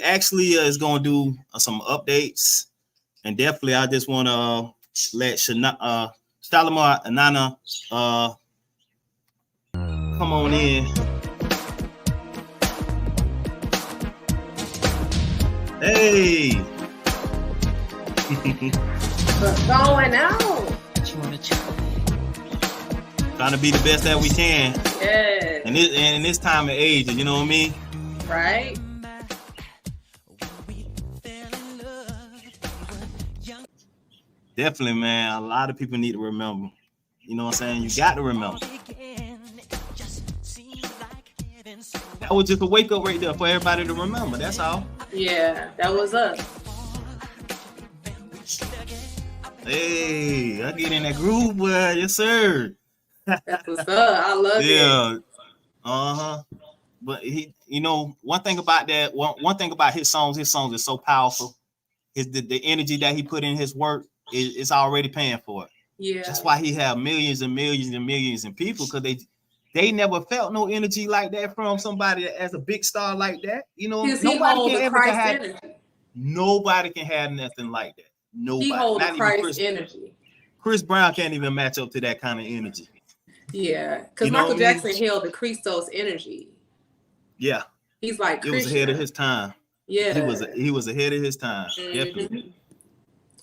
actually is going to do some updates, and definitely I just want to let Shalimar, Inanna, come on in. Hey. What's going on? Trying to be the best that we can. Yes. And in this time of age, you know what I mean? Right. Definitely, man. A lot of people need to remember. You know what I'm saying? You got to remember. That was just a wake up right there for everybody to remember. That's all. Yeah, that was us. Hey, I get in that groove, boy. Yes, sir. That's what's up. I love it. Yeah. But he, you know, one thing about his songs is so powerful. The energy that he put in his work is already paying for it. Yeah. That's why he have millions and millions and millions of people, because they never felt no energy like that from somebody as a big star like that. You know, nobody can have nothing like that. Nobody. He holds not Christ even Chris energy. Chris Brown can't even match up to that kind of energy. Yeah, because Michael Jackson held the Christos energy. Yeah, he's like Krishna. It was ahead of his time. Yeah, he was ahead of his time. Mm-hmm. Definitely.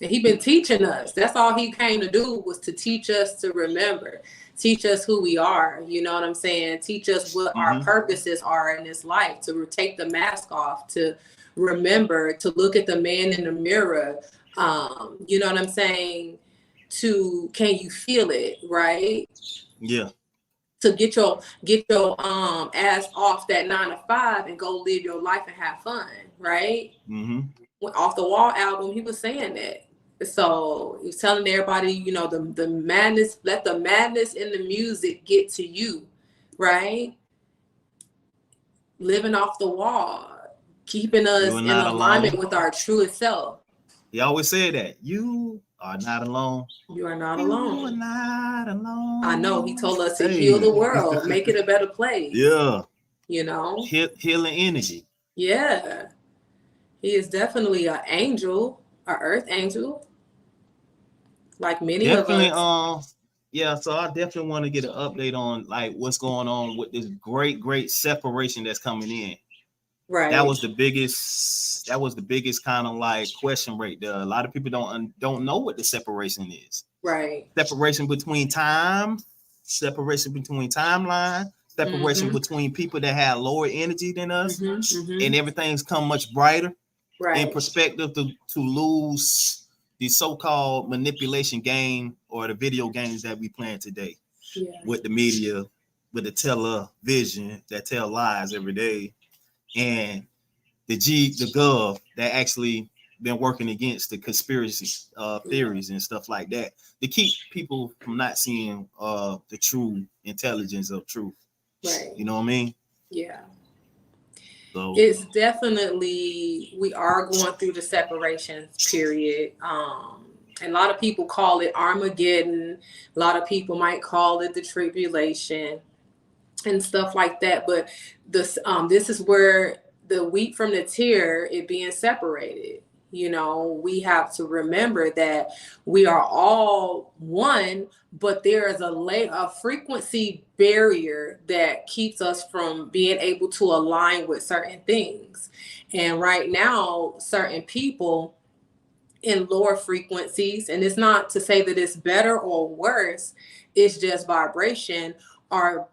And he been teaching us. That's all he came to do, was to teach us to remember, teach us who we are. You know what I'm saying? Teach us what our purposes are in this life, to take the mask off, to remember, to look at the man in the mirror. You know what I'm saying? Can you feel it, right? Yeah. To get your ass off that 9 to 5 and go live your life and have fun, right? Off the Wall album, he was saying that. So he was telling everybody, you know, the madness, let the madness in the music get to you, right? Living off the wall, keeping us in alignment with our truest self. He always said that. You are not alone. You are not alone. You are not alone. I know. He told us to heal the world, make it a better place. Yeah. You know? Healing energy. Yeah. He is definitely an angel, an earth angel. Like many of us. Yeah, so I definitely want to get an update on like what's going on with this great separation that's coming in. Right. That was the biggest kind of like question right there. A lot of people don't know what the separation is. Right. Separation between time, separation between timeline, separation between people that have lower energy than us, and everything's come much brighter in perspective to lose the so-called manipulation game or the video games that we playing today with the media, with the television that tell lies every day. And the gov that actually been working against the conspiracy theories and stuff like that to keep people from not seeing the true intelligence of truth. Right. You know what I mean? Yeah. So it's definitely, we are going through the separation period. And a lot of people call it Armageddon. A lot of people might call it the tribulation and stuff like that. But this is where the wheat from the tear is being separated. You know, we have to remember that we are all one, but there is a frequency barrier that keeps us from being able to align with certain things. And right now, certain people in lower frequencies, and it's not to say that it's better or worse, it's just vibration, are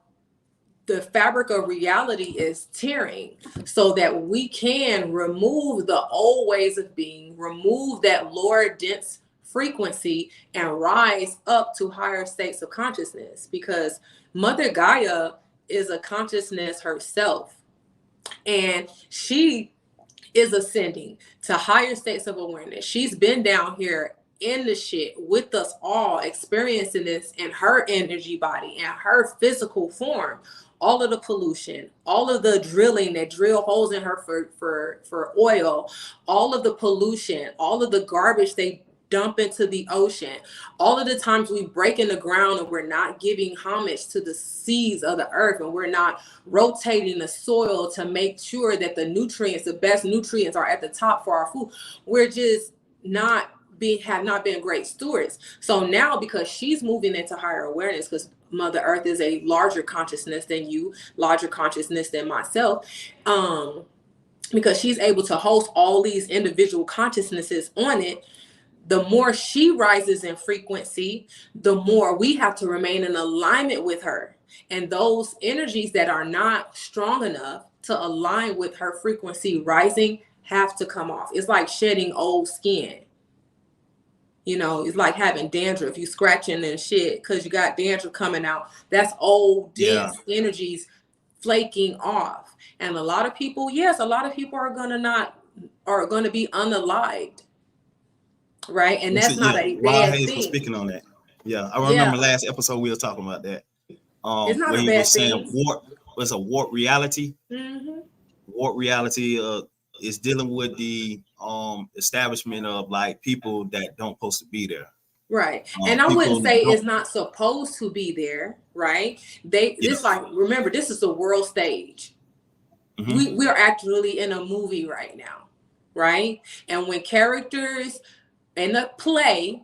the fabric of reality is tearing so that we can remove the old ways of being, remove that lower dense frequency and rise up to higher states of consciousness, because Mother Gaia is a consciousness herself, and she is ascending to higher states of awareness. She's been down here in the shit with us all, experiencing this in her energy body and her physical form. All of the pollution, all of the drilling that drill holes in her for oil, all of the pollution, all of the garbage they dump into the ocean. All of the times we break in the ground and we're not giving homage to the seeds of the earth, and we're not rotating the soil to make sure that the nutrients, the best nutrients, are at the top for our food. We're just have not been great stewards. So now, because she's moving into higher awareness, because Mother Earth is a larger consciousness than you, larger consciousness than myself, because she's able to host all these individual consciousnesses on it, the more she rises in frequency, the more we have to remain in alignment with her. And those energies that are not strong enough to align with her frequency rising have to come off. It's like shedding old skin. You know, it's like having dandruff. You scratching and shit because you got dandruff coming out. That's old, dense energies flaking off. And a lot of people, yes, a lot of people are going to be unalived. Right. And that's not a bad thing. Was speaking on that. Yeah. I remember last episode we were talking about that. It's not where a he bad was thing. saying was a warp reality. Mm-hmm. Warp reality is dealing with the establishment of like people that don't supposed to be there. Right. And I wouldn't say it's not supposed to be there, right? Remember, this is the world stage. Mm-hmm. We are actually in a movie right now, right? And when characters in a play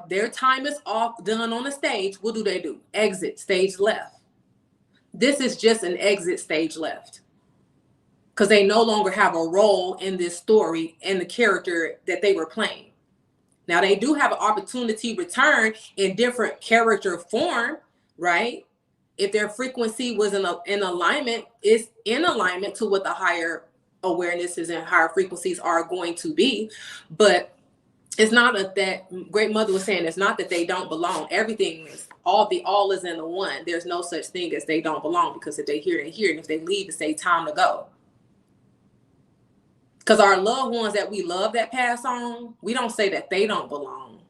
their time is off, done on the stage, what do? Exit, stage left. This is just an exit, stage left. Because they no longer have a role in this story and the character that they were playing. Now, they do have an opportunity return in different character form, right? If their frequency was in alignment, it's in alignment to what the higher awarenesses and higher frequencies are going to be. But it's not that Great Mother was saying, it's not that they don't belong. Everything is all is in the one. There's no such thing as they don't belong, because if they hear, they hear. And if they leave, it's say time to go. Because our loved ones that we love that pass on, we don't say that they don't belong.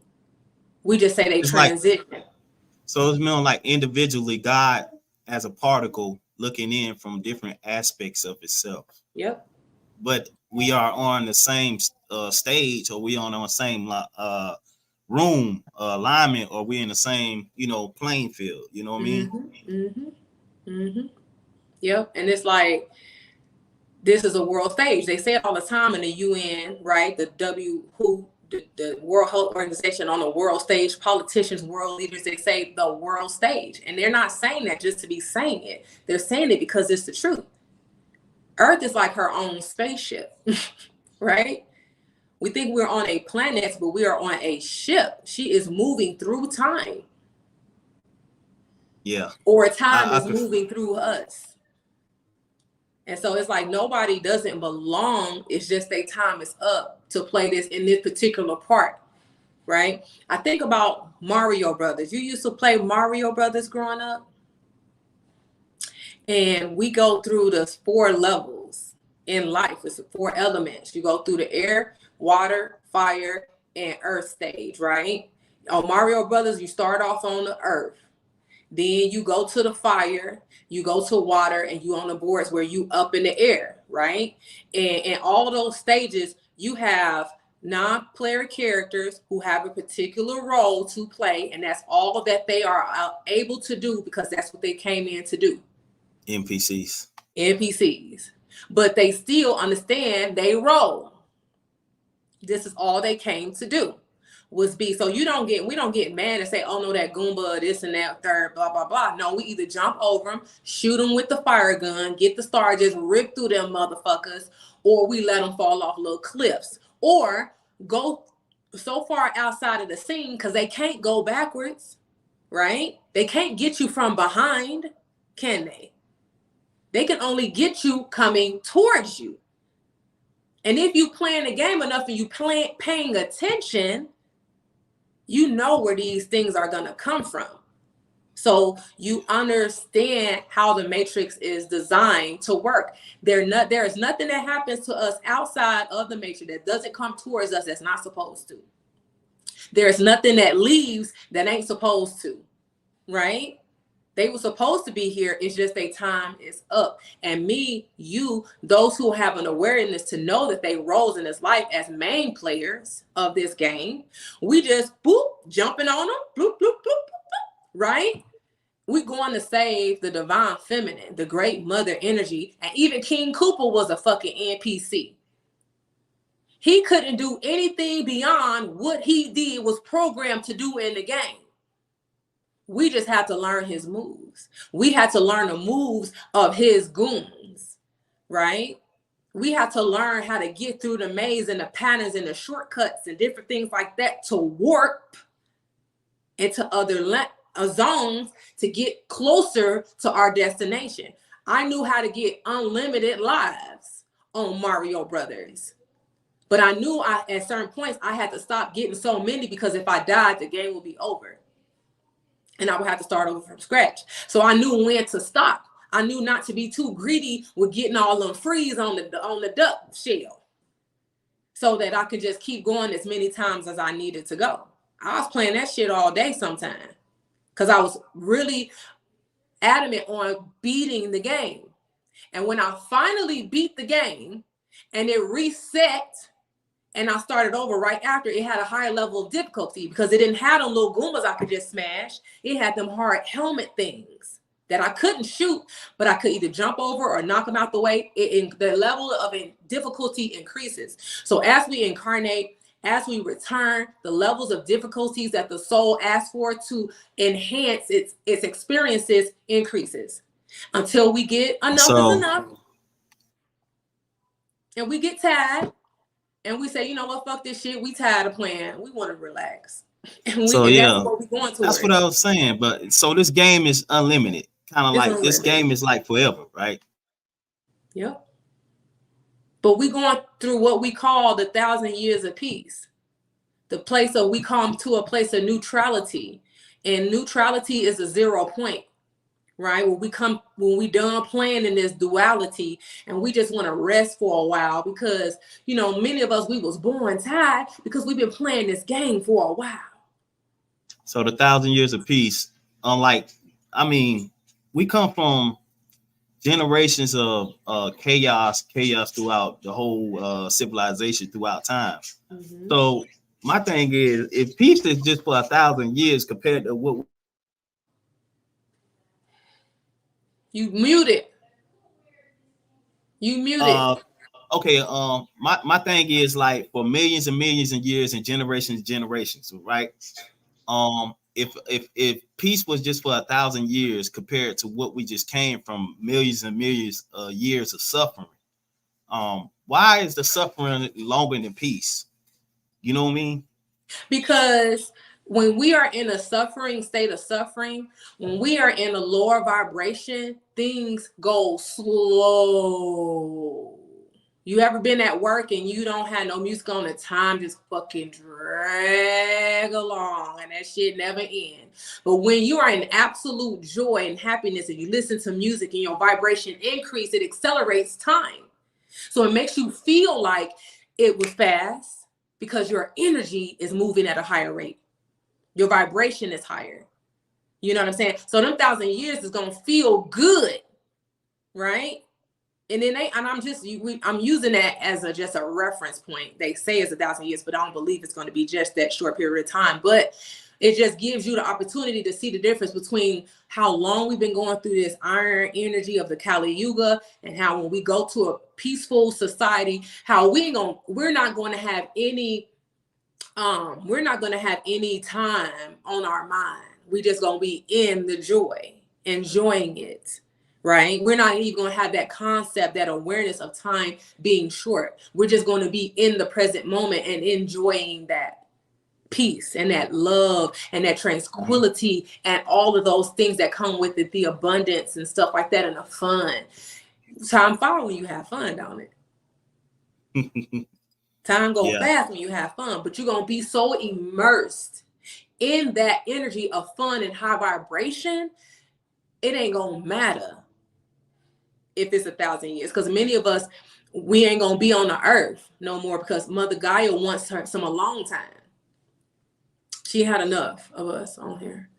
We just say they transition. So it's more like individually, God as a particle looking in from different aspects of itself. Yep. But we are on the same stage, or we on the same room alignment, or we in the same, playing field. You know what I mean? Mm-hmm. Mm-hmm. Yep. And it's like, this is a world stage. They say it all the time in the UN, right? The World Health Organization on the world stage, politicians, world leaders, they say the world stage. And they're not saying that just to be saying it. They're saying it because it's the truth. Earth is like her own spaceship, right? We think we're on a planet, but we are on a ship. She is moving through time. Yeah. Or time is moving through us. And so it's like nobody doesn't belong. It's just their time is up to play this in this particular part, right? I think about Mario Brothers. You used to play Mario Brothers growing up. And we go through the 4 levels in life. It's the 4 elements. You go through the air, water, fire, and earth stage, right? On Mario Brothers, you start off on the earth. Then you go to the fire, you go to water, and you on the boards where you up in the air, right? And all those stages, you have non-player characters who have a particular role to play, and that's all that they are able to do because that's what they came in to do. NPCs. But they still understand they role. This is all they came to do. Was be so we don't get mad and say, oh no, that Goomba, this and that, third, blah blah blah. No, we either jump over them, shoot them with the fire gun, get the star, just rip through them motherfuckers, or we let them fall off little cliffs, or go so far outside of the scene because they can't go backwards, right? They can't get you from behind, can they? They can only get you coming towards you. And if you playing the game enough and you paying attention, you know where these things are going to come from. So you understand how the matrix is designed to work. There is nothing that happens to us outside of the matrix that doesn't come towards us that's not supposed to. There's nothing that leaves that ain't supposed to, right? They were supposed to be here. It's just their time is up. And me, you, those who have an awareness to know that they roles in this life as main players of this game, we just jumping on them, bloop, bloop, bloop, bloop, bloop, right? We going to save the divine feminine, the great mother energy. And even King Cooper was a fucking NPC. He couldn't do anything beyond what he did was programmed to do in the game. We just had to learn his moves. We had to learn the moves of his goons, right? We had to learn how to get through the maze and the patterns and the shortcuts and different things like that to warp into other zones to get closer to our destination. I knew how to get unlimited lives on Mario Brothers. But I knew at certain points I had to stop getting so many because if I died, the game would be over. And I would have to start over from scratch. So I knew when to stop. I knew not to be too greedy with getting all them frees on the duck shell. So that I could just keep going as many times as I needed to go. I was playing that shit all day sometime. Because I was really adamant on beating the game. And when I finally beat the game and it reset, and I started over right after, it had a higher level of difficulty because it didn't have them little Goombas I could just smash. It had them hard helmet things that I couldn't shoot, but I could either jump over or knock them out the way. The level of difficulty increases. So as we incarnate, as we return, the levels of difficulties that the soul asks for to enhance its experiences increases until we get enough is enough. And we get tired. And we say, you know what, fuck this shit. We tired of playing. We want to relax. And that's what we're going towards. That's what I was saying. But so this game is unlimited. Kind of like unlimited. This game is like forever, right? Yep. But we're going through what we call the 1,000 years of peace. The place of we come to a place of neutrality. And neutrality is a 0 point. Right? When we done playing in this duality and we just want to rest for a while because, you know, many of us, we was born tired because we've been playing this game for a while. So the 1,000 years of peace, we come from generations of chaos throughout the whole civilization throughout time. Mm-hmm. So my thing is, if peace is just for 1,000 years compared to what you muted. Okay. My thing is like for millions and millions of years and generations, right? If peace was just for 1,000 years compared to what we just came from millions and millions of years of suffering, why is the suffering longer than peace? You know what I mean? Because when we are in a state of suffering, when we are in a lower vibration, things go slow. You ever been at work and you don't have no music on, the time just fucking drag along and that shit never ends. But when you are in absolute joy and happiness and you listen to music and your vibration increase, it accelerates time. So it makes you feel like it was fast because your energy is moving at a higher rate. Your vibration is higher. You know what I'm saying? So them 1,000 years is gonna feel good, right? And then I'm using that as just a reference point. They say it's 1,000 years, but I don't believe it's going to be just that short period of time. But it just gives you the opportunity to see the difference between how long we've been going through this iron energy of the Kali Yuga and how when we go to a peaceful society, how we're not going to have any time on our mind. We just going to be in the joy, enjoying it. Right? We're not even going to have that concept, that awareness of time being short. We're just going to be in the present moment and enjoying that peace and that love and that tranquility and all of those things that come with it, the abundance and stuff like that and the fun. Time flies when you have fun, don't it? Time goes fast when you have fun, but you're going to be so immersed in that energy of fun and high vibration, it ain't going to matter if it's 1,000 years, because many of us, we ain't gonna be on the earth no more because Mother Gaia wants some alone time. She had enough of us on here.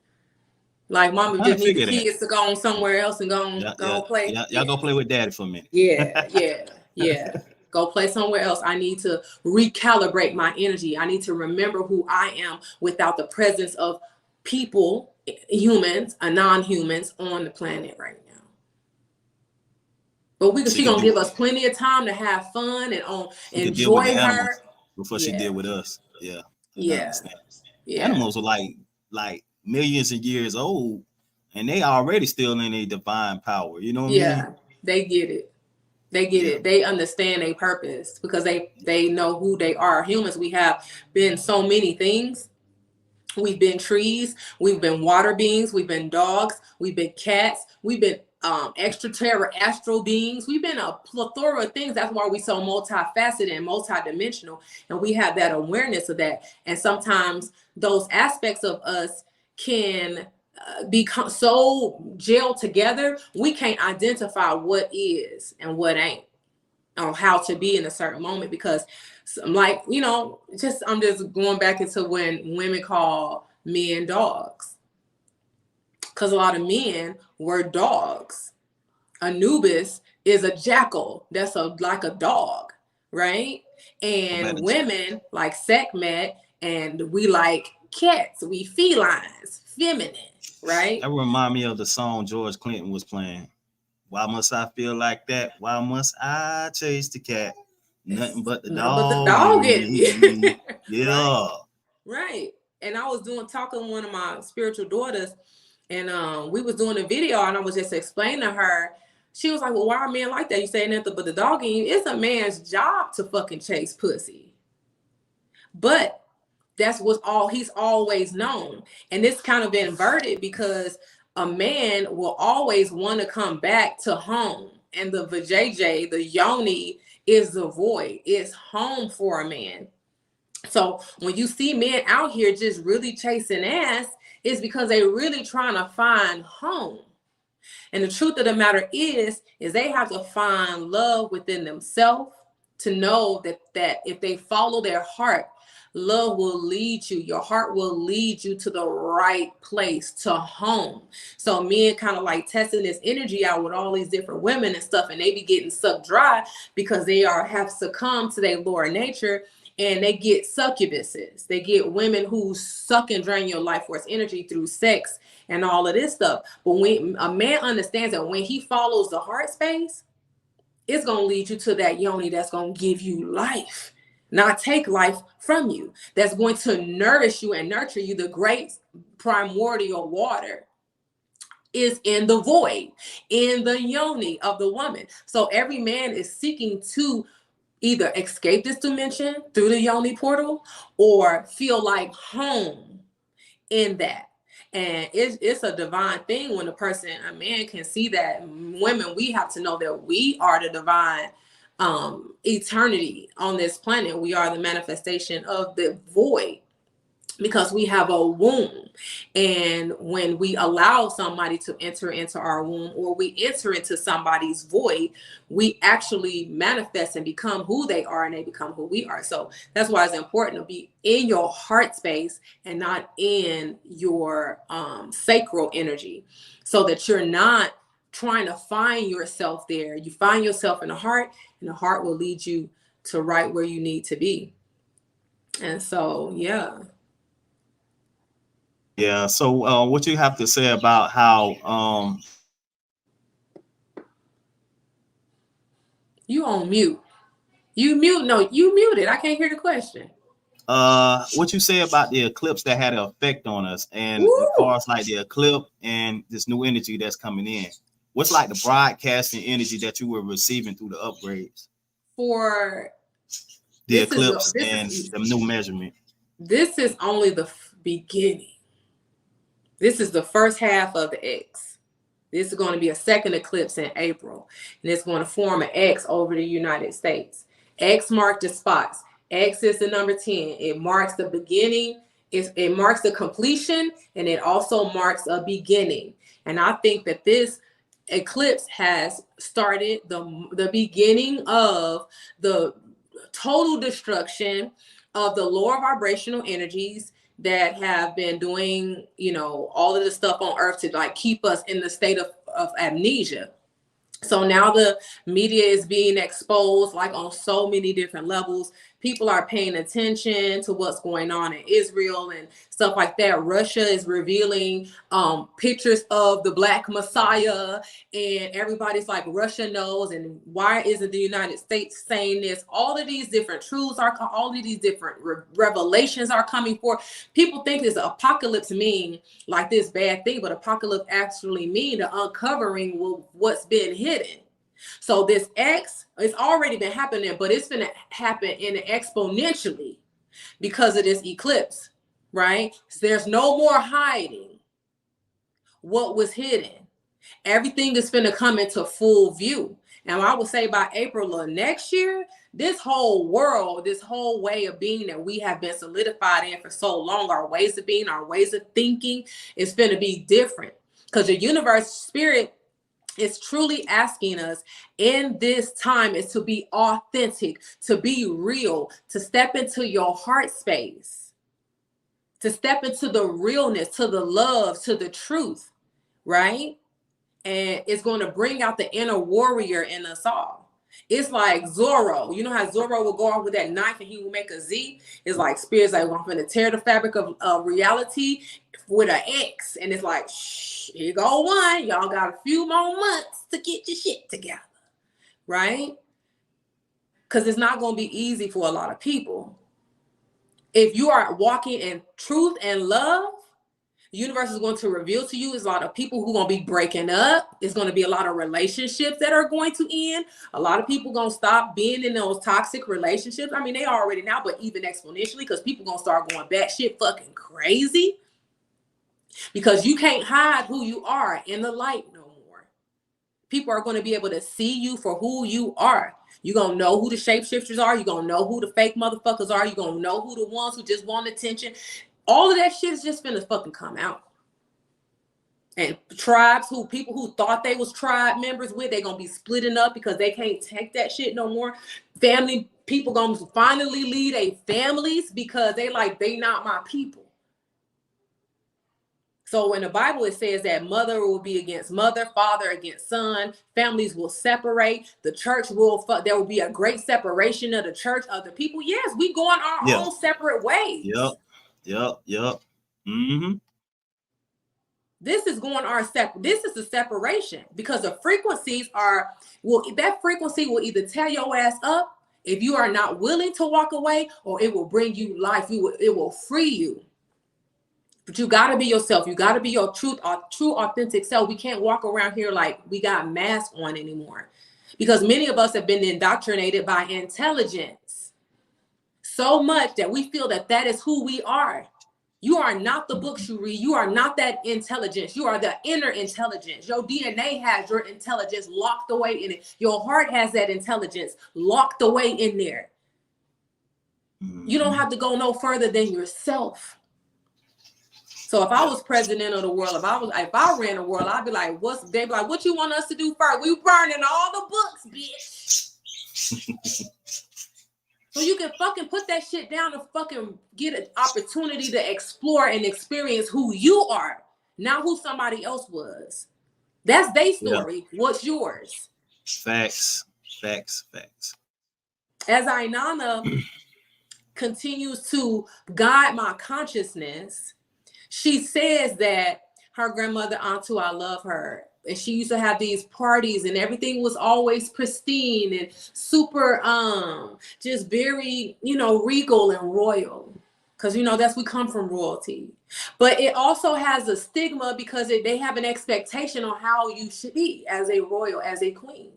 Like mama just need the figure that. kids to go on somewhere else and go play. Y'all go play with daddy for a minute. Yeah. Go play somewhere else. I need to recalibrate my energy. I need to remember who I am without the presence of people, humans, non-humans on the planet right now. But she gonna give us plenty of time to have fun and enjoy her before she did with us. Yeah. Animals are like millions of years old, and they already still in a divine power. You know what I mean? They get it. They get it. They understand their purpose because they know who they are. Humans, we have been so many things. We've been trees. We've been water beings. We've been dogs. We've been cats. We've been astral beings. We've been a plethora of things. That's why we're so multifaceted and multidimensional. And we have that awareness of that. And sometimes those aspects of us can become so gelled together, we can't identify what is and what ain't, or how to be in a certain moment. Because like, I'm just going back into when women call men dogs, because a lot of men were dogs. Anubis is a jackal that's like a dog, right? And women like Sekhmet, and we like cats, we felines, feminine, right? That remind me of the song George Clinton was playing. Why must I feel like that? Why must I chase the cat? Nothing but the dog in me. Yeah. Right. And I was talking to one of my spiritual daughters, and we was doing a video, and I was just explaining to her. She was like, well, why are men like that? You say nothing but the dog in you. It's a man's job to fucking chase pussy. But that's he's always known. And it's kind of inverted because a man will always want to come back to home. And the vajayjay, the yoni, is the void. It's home for a man. So when you see men out here just really chasing ass, it's because they're really trying to find home. And the truth of the matter is they have to find love within themselves to know that if they follow their heart, love will lead you. Your heart will lead you to the right place, to home. So men kind of like testing this energy out with all these different women and stuff, and they be getting sucked dry because they have succumbed to their lower nature. And they get succubuses. They get women who suck and drain your life force energy through sex and all of this stuff. But when a man understands that when he follows the heart space, it's going to lead you to that yoni that's going to give you life, not take life from you. That's going to nourish you and nurture you. The great primordial water is in the void, in the yoni of the woman. So every man is seeking to either escape this dimension through the yoni portal or feel like home in that. And it's a divine thing when a man can see that. Women, we have to know that we are the divine eternity on this planet. We are the manifestation of the void because we have a womb. And when we allow somebody to enter into our womb, or we enter into somebody's void, we actually manifest and become who they are, and they become who we are. So that's why it's important to be in your heart space and not in your sacral energy, so that you're not trying to find yourself there. You find yourself in the heart, and the heart will lead you to right where you need to be. And so, yeah. Yeah. So what you have to say about how you on mute. You muted. I can't hear the question. What you say about the eclipse that had an effect on us, and as far as like the eclipse and this new energy that's coming in, what's like the broadcasting energy that you were receiving through the upgrades for the eclipse and the new measurement? This is only the beginning. This is the first half of the X. This is going to be a second eclipse in April, and it's going to form an X over the United States. X marks the spots. X is the number 10. It marks the beginning. It marks the completion, and it also marks a beginning. And I think that this eclipse has started the beginning of the total destruction of the lower vibrational energies that have been doing, you know, all of the stuff on earth to like keep us in the state of amnesia. So now the media is being exposed like on so many different levels. People are paying attention to what's going on in Israel and stuff like that. Russia is revealing pictures of the Black Messiah, and everybody's like, Russia knows, and why isn't the United States saying this? All of these different truths are, all of these different revelations are coming forth. People think this apocalypse mean like this bad thing, but apocalypse actually mean the uncovering what's been hidden. So this X, it's already been happening, but it's going to happen in exponentially because of this eclipse, right? So there's no more hiding what was hidden. Everything is going to come into full view. And I would say by April of next year, this whole world, this whole way of being that we have been solidified in for so long, our ways of being, our ways of thinking, is going to be different. Because the universe spirit is truly asking us in this time is to be authentic, to be real, to step into your heart space, to step into the realness, to the love, to the truth, right? And it's going to bring out the inner warrior in us all. It's like Zorro. You know how Zorro will go off with that knife and he will make a Z? It's like spirits like, I'm going to tear the fabric of reality with an X. And it's like, shh, here go one. Y'all got a few more months to get your shit together, right? Because it's not going to be easy for a lot of people. If you are walking in truth and love, the universe is going to reveal to you is a lot of people who are going to be breaking up. It's going to be a lot of relationships that are going to end. A lot of people going to stop being in those toxic relationships. I mean, they are already now, but even exponentially, because people going to start going batshit fucking crazy. Because you can't hide who you are in the light no more. People are going to be able to see you for who you are. You're going to know who the shapeshifters are. You're going to know who the fake motherfuckers are. You're going to know who the ones who just want attention. All of that shit is just finna fucking come out. And tribes people who thought they was tribe members with, they gonna be splitting up because they can't take that shit no more. Family people gonna finally lead their families because they not my people. So in the Bible, it says that mother will be against mother, father against son, families will separate, the church there will be a great separation of the church, of the people. Yes, we going our own separate ways. Yep. Mm-hmm. This is this is the separation, because the frequencies that frequency will either tear your ass up if you are not willing to walk away, or it will bring you life. It will free you. But you got to be yourself. You got to be your true, authentic self. We can't walk around here like we got masks on anymore, because many of us have been indoctrinated by intelligence so much that we feel that is who we are. You are not the books you read. You are not that intelligence. You are the inner intelligence. Your DNA has your intelligence locked away in it. Your heart has that intelligence locked away in there. You don't have to go no further than yourself. So if I was president of the world, if I ran the world, I'd be like, they'd be like, what you want us to do first? We burning all the books, bitch. So you can fucking put that shit down and fucking get an opportunity to explore and experience who you are, not who somebody else was. That's their story. Yeah. What's yours? Facts. As Inanna continues to guide my consciousness, she says that her grandmother, Antu, I love her. And she used to have these parties and everything was always pristine and super, just very, regal and royal. Because, we come from royalty. But it also has a stigma because they have an expectation on how you should be as a royal, as a queen,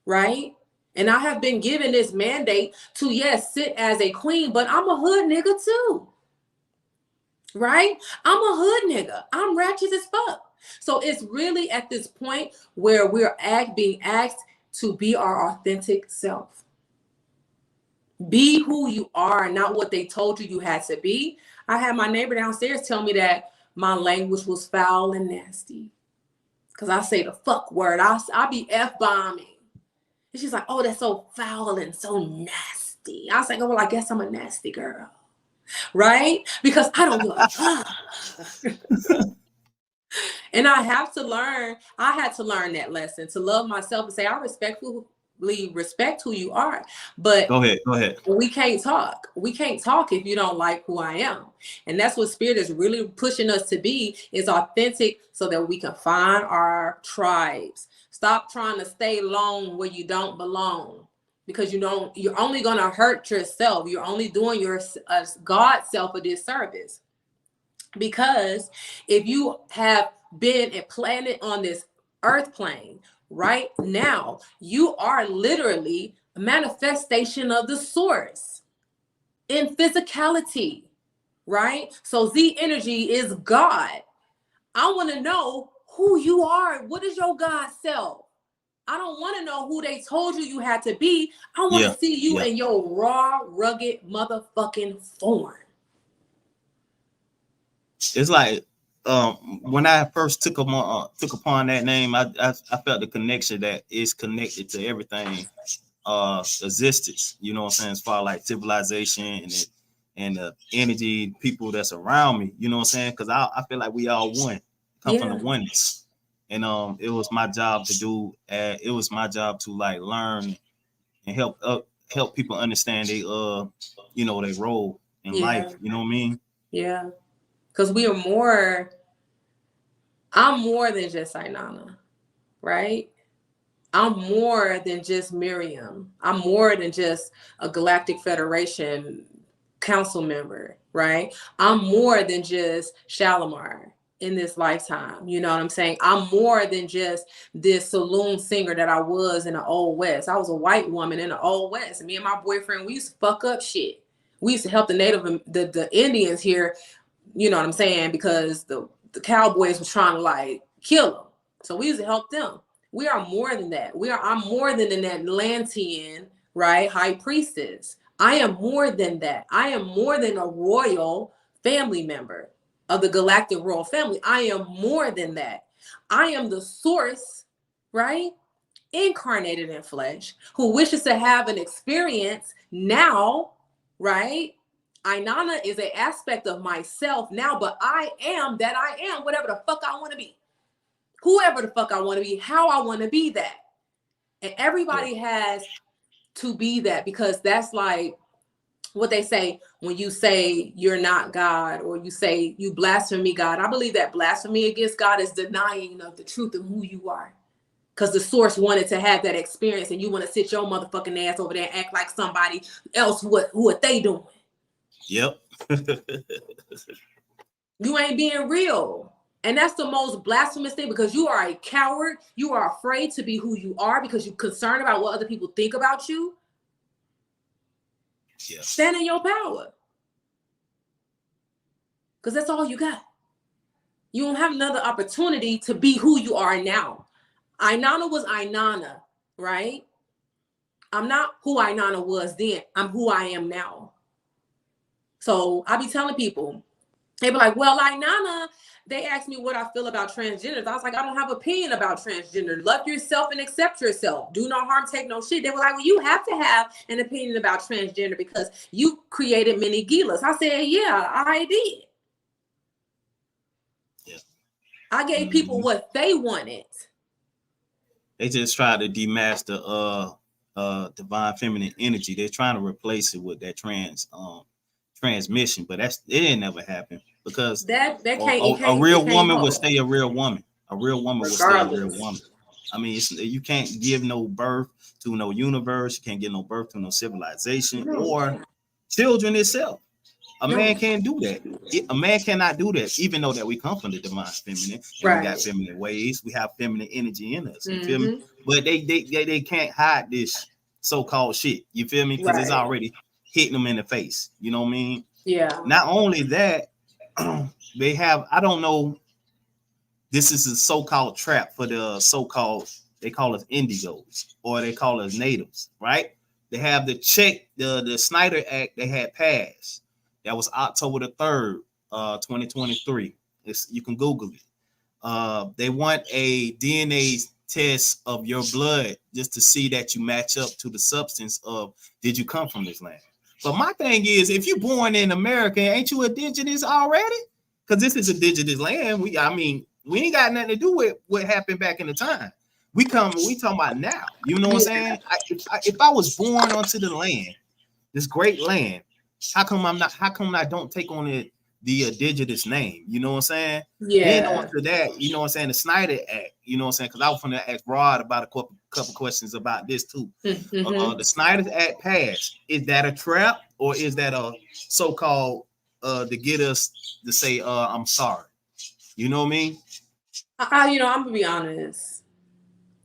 right? And I have been given this mandate to, yes, sit as a queen, but I'm a hood nigga too. Right? I'm a hood nigga. I'm ratchet as fuck. So it's really at this point where we're being asked to be our authentic self. Be who you are, not what they told you had to be. I had my neighbor downstairs tell me that my language was foul and nasty. Because I say the fuck word. I be F-bombing. And she's like, oh, that's so foul and so nasty. I was like, oh, well, I guess I'm a nasty girl. right? Because I don't give a fuck. And I had to learn that lesson, to love myself and say, I respectfully respect who you are. But go ahead. We can't talk. We can't talk if you don't like who I am. And that's what Spirit is really pushing us to be, is authentic, so that we can find our tribes. Stop trying to stay alone where you don't belong, because you're only going to hurt yourself. You're only doing your God self a disservice. Because if you have been planted on this earth plane right now, you are literally a manifestation of the source in physicality, right? So Z energy is God. I want to know who you are. What is your God self? I don't want to know who they told you had to be. I want to see you in your raw, rugged motherfucking form. It's like when I first took upon that name, I felt the connection that is connected to everything existence. You know what I'm saying? As far like civilization and the energy, people that's around me. You know what I'm saying? Because I feel like we all one, come from the oneness. And it was my job to do. It was my job to like learn and help people understand they their role in life. You know what I mean? Yeah. Because I'm more than just Inanna, right? I'm more than just Miriam. I'm more than just a Galactic Federation council member, right? I'm more than just Shalimar in this lifetime. You know what I'm saying? I'm more than just this saloon singer that I was in the Old West. I was a white woman in the Old West. And me and my boyfriend, we used to fuck up shit. We used to help the Indians here, you know what I'm saying? Because the cowboys were trying to like kill them. So we used to help them. We are more than that. I'm more than an Atlantean, right? High priestess. I am more than that. I am more than a royal family member of the galactic royal family. I am more than that. I am the source, right? Incarnated in flesh, who wishes to have an experience now, right? Inanna is an aspect of myself now, but I am that I am, whatever the fuck I want to be. Whoever the fuck I want to be, how I want to be that. And everybody has to be that, because that's like what they say when you say you're not God, or you say you blaspheme God. I believe that blasphemy against God is denying of the truth of who you are. Because the source wanted to have that experience, and you want to sit your motherfucking ass over there and act like somebody else. Who are they doing? Yep. You ain't being real. And that's the most blasphemous thing, because you are a coward. You are afraid to be who you are because you're concerned about what other people think about you. Yeah. Stand in your power. Because that's all you got. You don't have another opportunity to be who you are now. Inanna was Inanna, right? I'm not who Inanna was then. I'm who I am now. So I be telling people, they be like, well, Inanna, they asked me what I feel about transgenders. I was like, I don't have an opinion about transgender. Love yourself and accept yourself. Do no harm, take no shit. They were like, well, you have to have an opinion about transgender because you created many Gilas. I said, yeah, I did. Yeah. I gave people what they wanted. They just try to demaster divine feminine energy. They're trying to replace it with that transmission, but it ain't never happen, because a real woman will stay a real woman. A real woman will stay a real woman. I mean, you can't give no birth to no universe. You can't give no birth to no civilization or children itself. A man can't do that. A man cannot do that, even though that we come from the divine feminine. And we got feminine ways. We have feminine energy in us. You feel me? But they can't hide this so-called shit. You feel me? Because it's already hitting them in the face. You know what I mean? Yeah. Not only that, they have, I don't know, this is a so-called trap for the so-called, they call us indigos, or they call us natives, right? They have the Snyder Act they had passed. That was October the 3rd, 2023. You can Google it. They want a DNA test of your blood just to see that you match up to the substance of, did you come from this land? But my thing is, if you're born in America, ain't you indigenous already? Because this is indigenous land. We ain't got nothing to do with what happened back in the time. We talking about now. You know what I'm saying? If I was born onto the land, this great land, how come I don't take on the indigenous name? You know what I'm saying? Yeah. Then on to that, you know what I'm saying, the Snyder Act, you know what I'm saying? Because I was gonna ask Rod about a couple questions about this too. The Snyder Act passed. Is that a trap, or is that a so-called to get us to say I'm sorry? You know what I mean? I'm gonna be honest.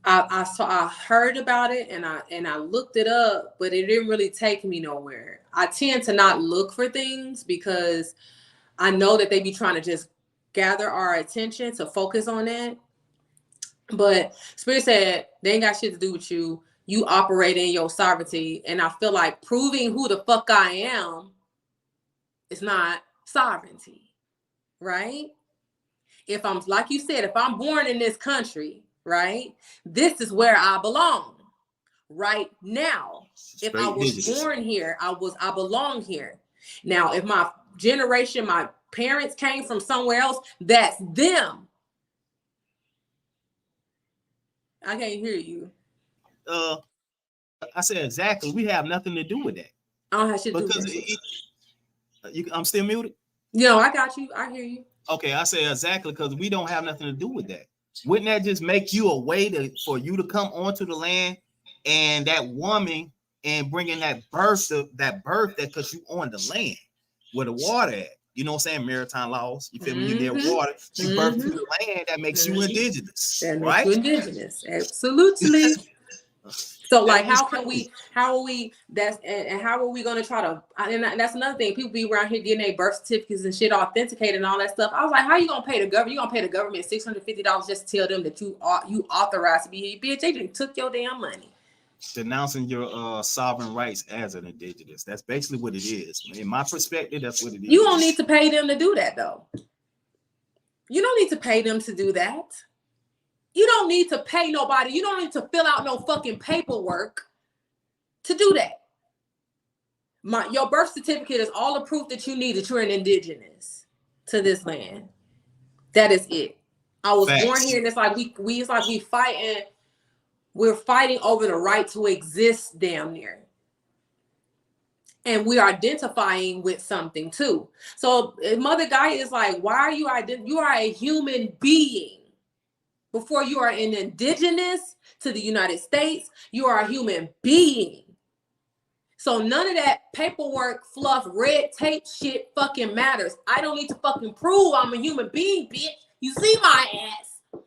I heard about it and I looked it up, but it didn't really take me nowhere. I tend to not look for things because I know that they be trying to just gather our attention to focus on that. But Spirit said they ain't got shit to do with you. You operate in your sovereignty, and I feel like proving who the fuck I am is not sovereignty, right? If I'm, like you said, if I'm born in this country, right, this is where I belong right now. If I was born here, I belong here. Now, if my generation, my parents came from somewhere else, that's them. I can't hear you. I said exactly. We have nothing to do with that. I don't have shit to do with that. I'm still muted? No, I got you. I hear you. Okay, I say exactly, because we don't have nothing to do with that. Wouldn't that just make you a way for you to come onto the land and that woman and bringing that birth that because you on the land where the water at? You know what I'm saying? Maritime laws. You feel me? You near water. You birth to the land. That makes you indigenous. That makes right? you indigenous. Absolutely. So like, how are we, and how are we going to try to, and that's another thing. People be around here getting their birth certificates and shit authenticated and all that stuff. I was like, how you going to pay the government? You going to pay the government $650 just to tell them that you authorized to be here? Bitch, they just took your damn money. Denouncing your sovereign rights as an indigenous. That's basically what it is. In my perspective, that's what it is. You don't need to pay them to do that, though. You don't need to pay them to do that. You don't need to pay nobody. You don't need to fill out no fucking paperwork to do that. Your birth certificate is all the proof that you need that you're an indigenous to this land. That is it. I was born here, and it's like we fighting. We're fighting over the right to exist, damn near. And we're identifying with something too. So Mother Gaia is like, why are you you are a human being. Before you are an indigenous to the United States, you are a human being. So none of that paperwork, fluff, red tape shit fucking matters. I don't need to fucking prove I'm a human being, bitch. You see my ass.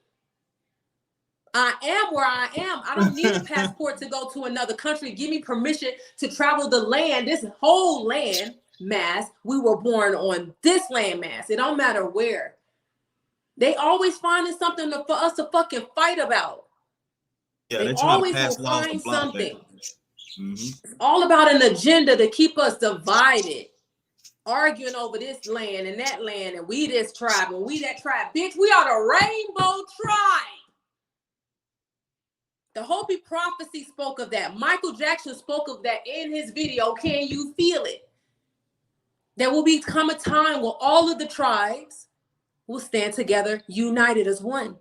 I am where I am. I don't need a passport to go to another country. Give me permission to travel the land, this whole land mass. We were born on this land mass. It don't matter where. They always finding something for us to fucking fight about. Yeah, they always will find something. It's all about an agenda to keep us divided, arguing over this land and that land, and we this tribe and we that tribe. Bitch, we are the rainbow tribe. The Hopi prophecy spoke of that. Michael Jackson spoke of that in his video, Can You Feel It? There will become a time where all of the tribes will stand together, united as one.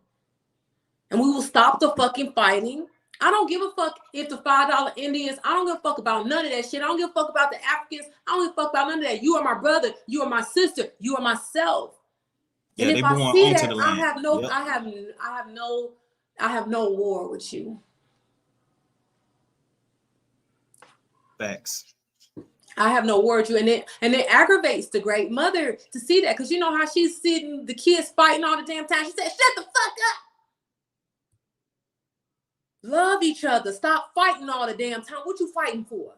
And we will stop the fucking fighting. I don't give a fuck if the $5 Indians, I don't give a fuck about none of that shit. I don't give a fuck about the Africans. I don't give a fuck about none of that. You are my brother. You are my sister. You are myself. Yeah, and if I see that, I have no war with you. Facts. I have no war with you. And it aggravates the great mother to see that. Because you know how she's sitting, the kids fighting all the damn time. She said, shut the fuck up. Love each other. Stop fighting all the damn time. What you fighting for?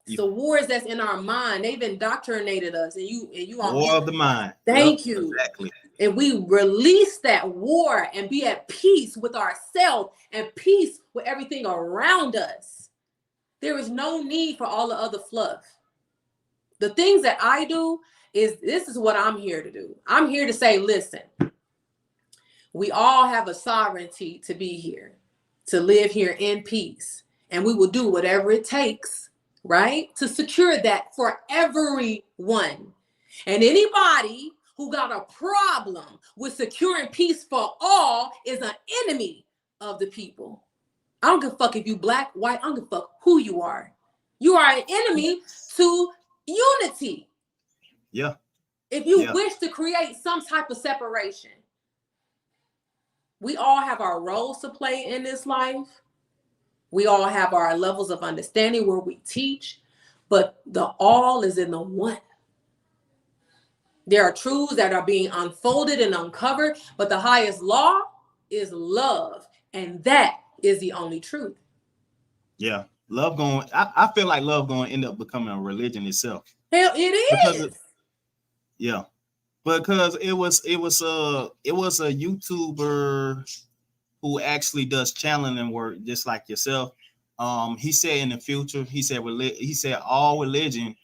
It's the wars that's in our mind. They've indoctrinated us. And you war of the mind. Thank you. Exactly. And we release that war and be at peace with ourselves and peace with everything around us. There is no need for all the other fluff. The things that I do this is what I'm here to do. I'm here to say, listen, we all have a sovereignty to be here, to live here in peace. And we will do whatever it takes right? To secure that for everyone. And anybody who got a problem with securing peace for all is an enemy of the people. I don't give a fuck if you black, white, I don't give a fuck who you are. You are an enemy to unity. Yeah. If you wish to create some type of separation. We all have our roles to play in this life. We all have our levels of understanding where we teach, but the all is in the one. There are truths that are being unfolded and uncovered, but the highest law is love, and that is the only truth. Yeah, love going. I feel like love going to end up becoming a religion itself. Hell, it is. Yeah, because it was a YouTuber who actually does channeling work just like yourself. He said in the future, he said all religion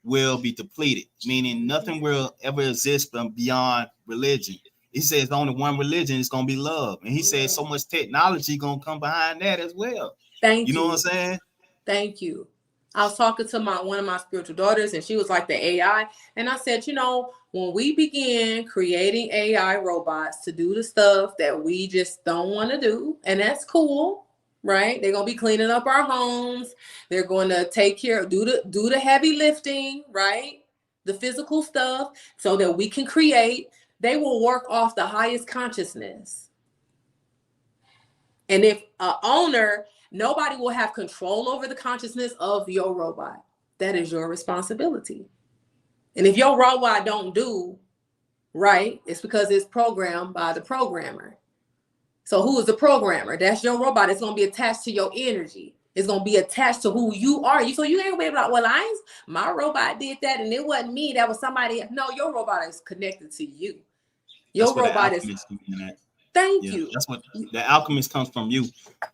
will be depleted, meaning nothing will ever exist beyond religion. He says only one religion is going to be love, and he said so much technology going to come behind that as well. Thank you. You know what I'm saying? Thank you. I was talking to one of my spiritual daughters, and she was like the AI, and I said, when we begin creating AI robots to do the stuff that we just don't want to do, and that's cool, right? They're gonna be cleaning up our homes. They're going to take care of do the heavy lifting, right? The physical stuff, so that we can create. They will work off the highest consciousness. And if an owner, nobody will have control over the consciousness of your robot. That is your responsibility. And if your robot don't do right, it's because it's programmed by the programmer. So who is the programmer? That's your robot. It's going to be attached to your energy. It's going to be attached to who you are. So you ain't going to be like, well, my robot did that and it wasn't me. That was somebody. No, your robot is connected to you. Your robot is. Thank you. That's what the alchemist comes from you.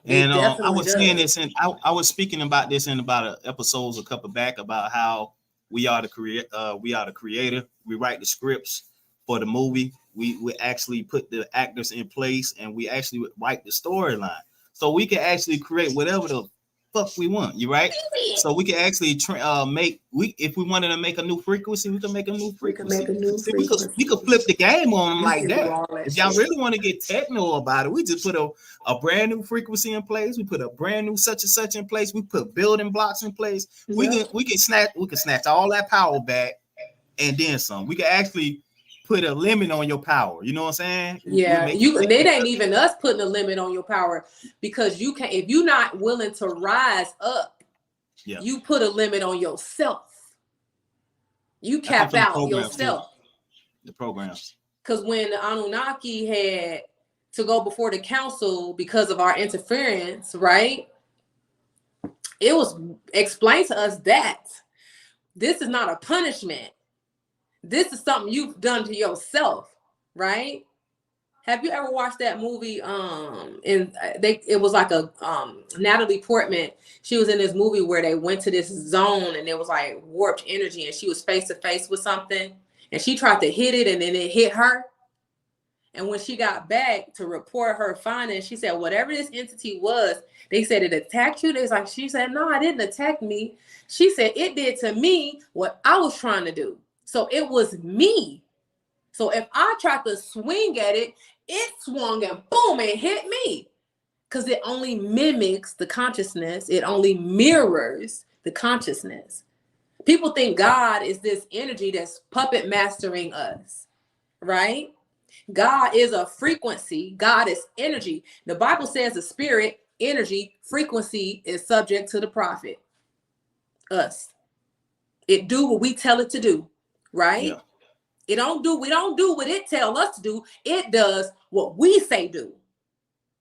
And I was saying this, and I was speaking about this in about episodes a couple back about how we are the creator. We write the scripts for the movie. We actually put the actors in place, and we actually write the storyline. So we can actually create whatever the fuck we want. You right? So we can actually if we wanted to make a new frequency, we can make a new frequency. We could flip the game on them like that. If y'all really want to get techno about it, we just put a brand new frequency in place. We put a brand new such and such in place. We put building blocks in place. Yep. We can snatch all that power back and then some. We can actually put a limit on your power. You know what I'm saying? Yeah, it ain't even us putting a limit on your power, because you can't, if you're not willing to rise up, you put a limit on yourself. You cap out yourself. The programs. Because when the Anunnaki had to go before the council because of our interference, right? It was explained to us that this is not a punishment. This is something you've done to yourself, right? Have you ever watched that movie? It was like a Natalie Portman. She was in this movie where they went to this zone and it was like warped energy, and she was face to face with something, and she tried to hit it and then it hit her. And when she got back to report her findings, she said, whatever this entity was, they said it attacked you. She said, no, it didn't attack me. She said it did to me what I was trying to do. So it was me. So if I tried to swing at it, it swung and boom, it hit me. Because it only mimics the consciousness. It only mirrors the consciousness. People think God is this energy that's puppet mastering us, right? God is a frequency. God is energy. The Bible says the spirit, energy, frequency is subject to the prophet. Us. It do what we tell it to do, right? Yeah. We don't do what it tells us to do. It does what we say do.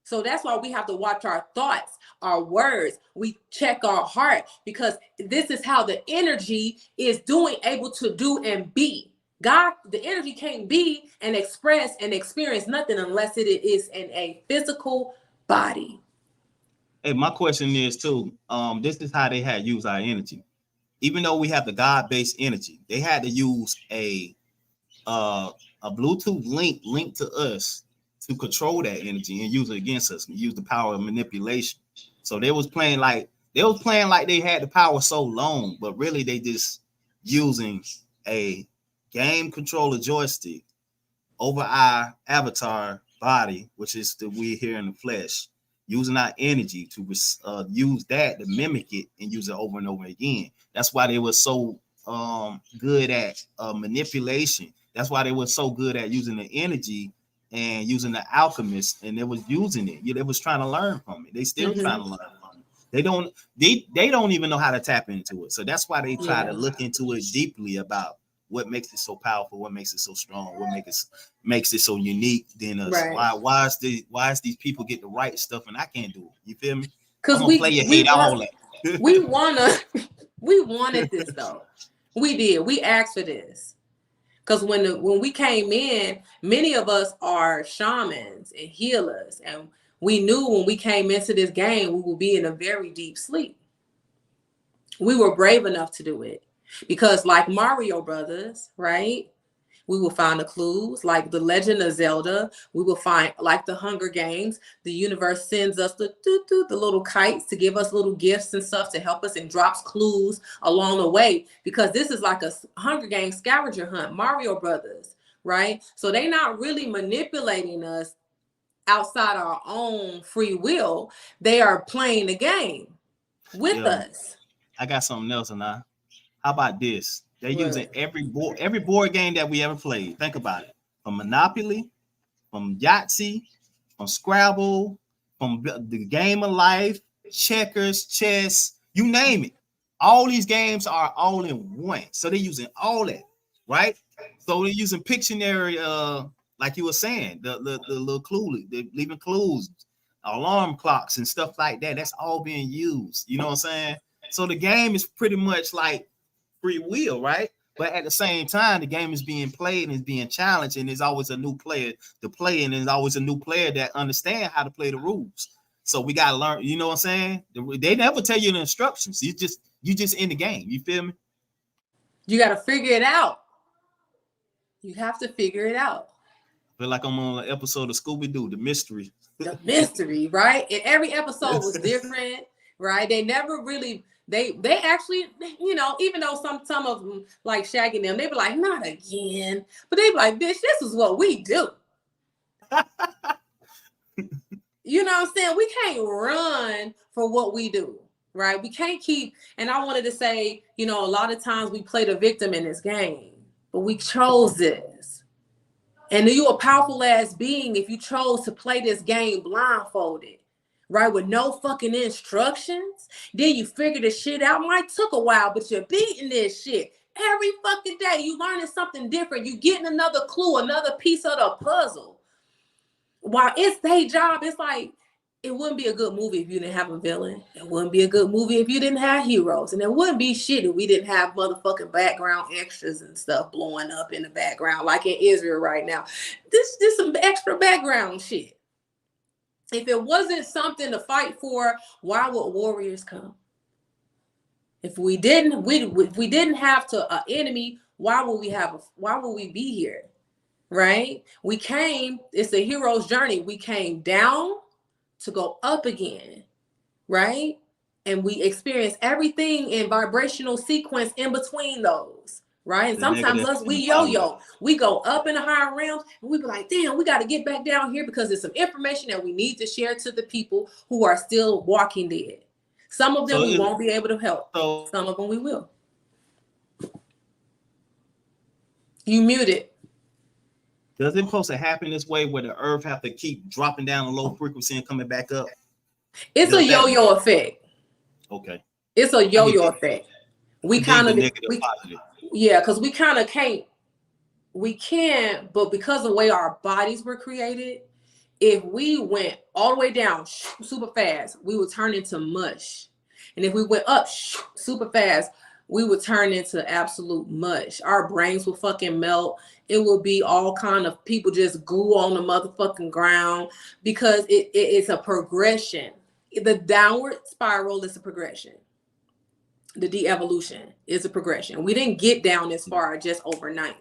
So that's why we have to watch our thoughts, our words. We check our heart, because this is how the energy is able to do and be. God, the energy can't be and express and experience nothing unless it is in a physical body. Hey, my question is too, this is how they had used our energy. Even though we have the God-based energy, they had to use a Bluetooth link to us to control that energy and use it against us and use the power of manipulation. So they was playing like They was playing like they had the power so long, but really they just using a game controller joystick over our avatar body, which is the we here in the flesh, using our energy to use that to mimic it and use it over and over again. That's why they were so good at manipulation. That's why they were so good at using the energy and using the alchemist, and they was using it. They was trying to learn from it. They still trying to learn from it. They don't even know how to tap into it. So that's why they try to look into it deeply about what makes it so powerful, what makes it so strong, what makes it so unique than us. Right. Why is these people get the right stuff and I can't do it? You feel me? Because we wanted this though. We did. We asked for this. Because when we came in, many of us are shamans and healers, and we knew when we came into this game, we would be in a very deep sleep. We were brave enough to do it because, like Mario Brothers, right? We will find the clues, like the Legend of Zelda. We will find, like the Hunger Games, the universe sends us the little kites to give us little gifts and stuff to help us and drops clues along the way. Because this is like a Hunger Games scavenger hunt, Mario Brothers, right? So they're not really manipulating us outside our own free will. They are playing the game with us. I got something else, and how about this? They're using every board game that we ever played. Think about it. From Monopoly, from Yahtzee, from Scrabble, from the Game of Life, checkers, chess, you name it. All these games are all in one. So they're using all that, right? So they're using Pictionary, like you were saying, the little clue, they're leaving clues, alarm clocks and stuff like that. That's all being used. You know what I'm saying? So the game is pretty much like free will, right? But at the same time, the game is being played and is being challenged, and there's always a new player to play, and there's always a new player that understand how to play the rules. So we gotta learn. You know what I'm saying? They never tell you the instructions. You just in the game. You feel me? You got to figure it out. You have to figure it out. I feel like I'm on an episode of Scooby-Doo, the mystery. The mystery, right? And every episode was different, right? They never really. They actually, you know, even though some of them like Shaggy and them, they be like, not again. But they be like, bitch, this is what we do. You know what I'm saying? We can't run for what we do, right? We can't keep, and I wanted to say, you know, a lot of times we play the victim in this game, but we chose this. And you're a powerful ass being if you chose to play this game blindfolded. Right, with no fucking instructions. Then you figure the shit out. Might took a while, but you're beating this shit every fucking day. You learning something different. You getting another clue, another piece of the puzzle. While it's their job, it's like it wouldn't be a good movie if you didn't have a villain. It wouldn't be a good movie if you didn't have heroes, and it wouldn't be shit if we didn't have motherfucking background extras and stuff blowing up in the background, like in Israel right now. This some extra background shit. If it wasn't something to fight for, why would warriors come? If we didn't have an enemy, why would we be here? Right? We came, it's a hero's journey. We came down to go up again, right? And we experience everything in vibrational sequence in between those. Right. And sometimes we yo-yo, we go up in the higher realms and we be like, damn, we got to get back down here because there's some information that we need to share to the people who are still walking dead. Some of them we won't be able to help. Some of them we will. You muted. Does it supposed to happen this way where the earth have to keep dropping down a low frequency and coming back up? It's a yo-yo effect. Okay. It's a yo-yo effect. We kind of positive. Yeah, because we kind of can't, but because of the way our bodies were created, if we went all the way down super fast, we would turn into mush. And if we went up super fast, we would turn into absolute mush. Our brains would fucking melt. It would be all kind of people just goo on the motherfucking ground because it's a progression. The downward spiral is a progression. The de-evolution is a progression. We didn't get down this far just overnight.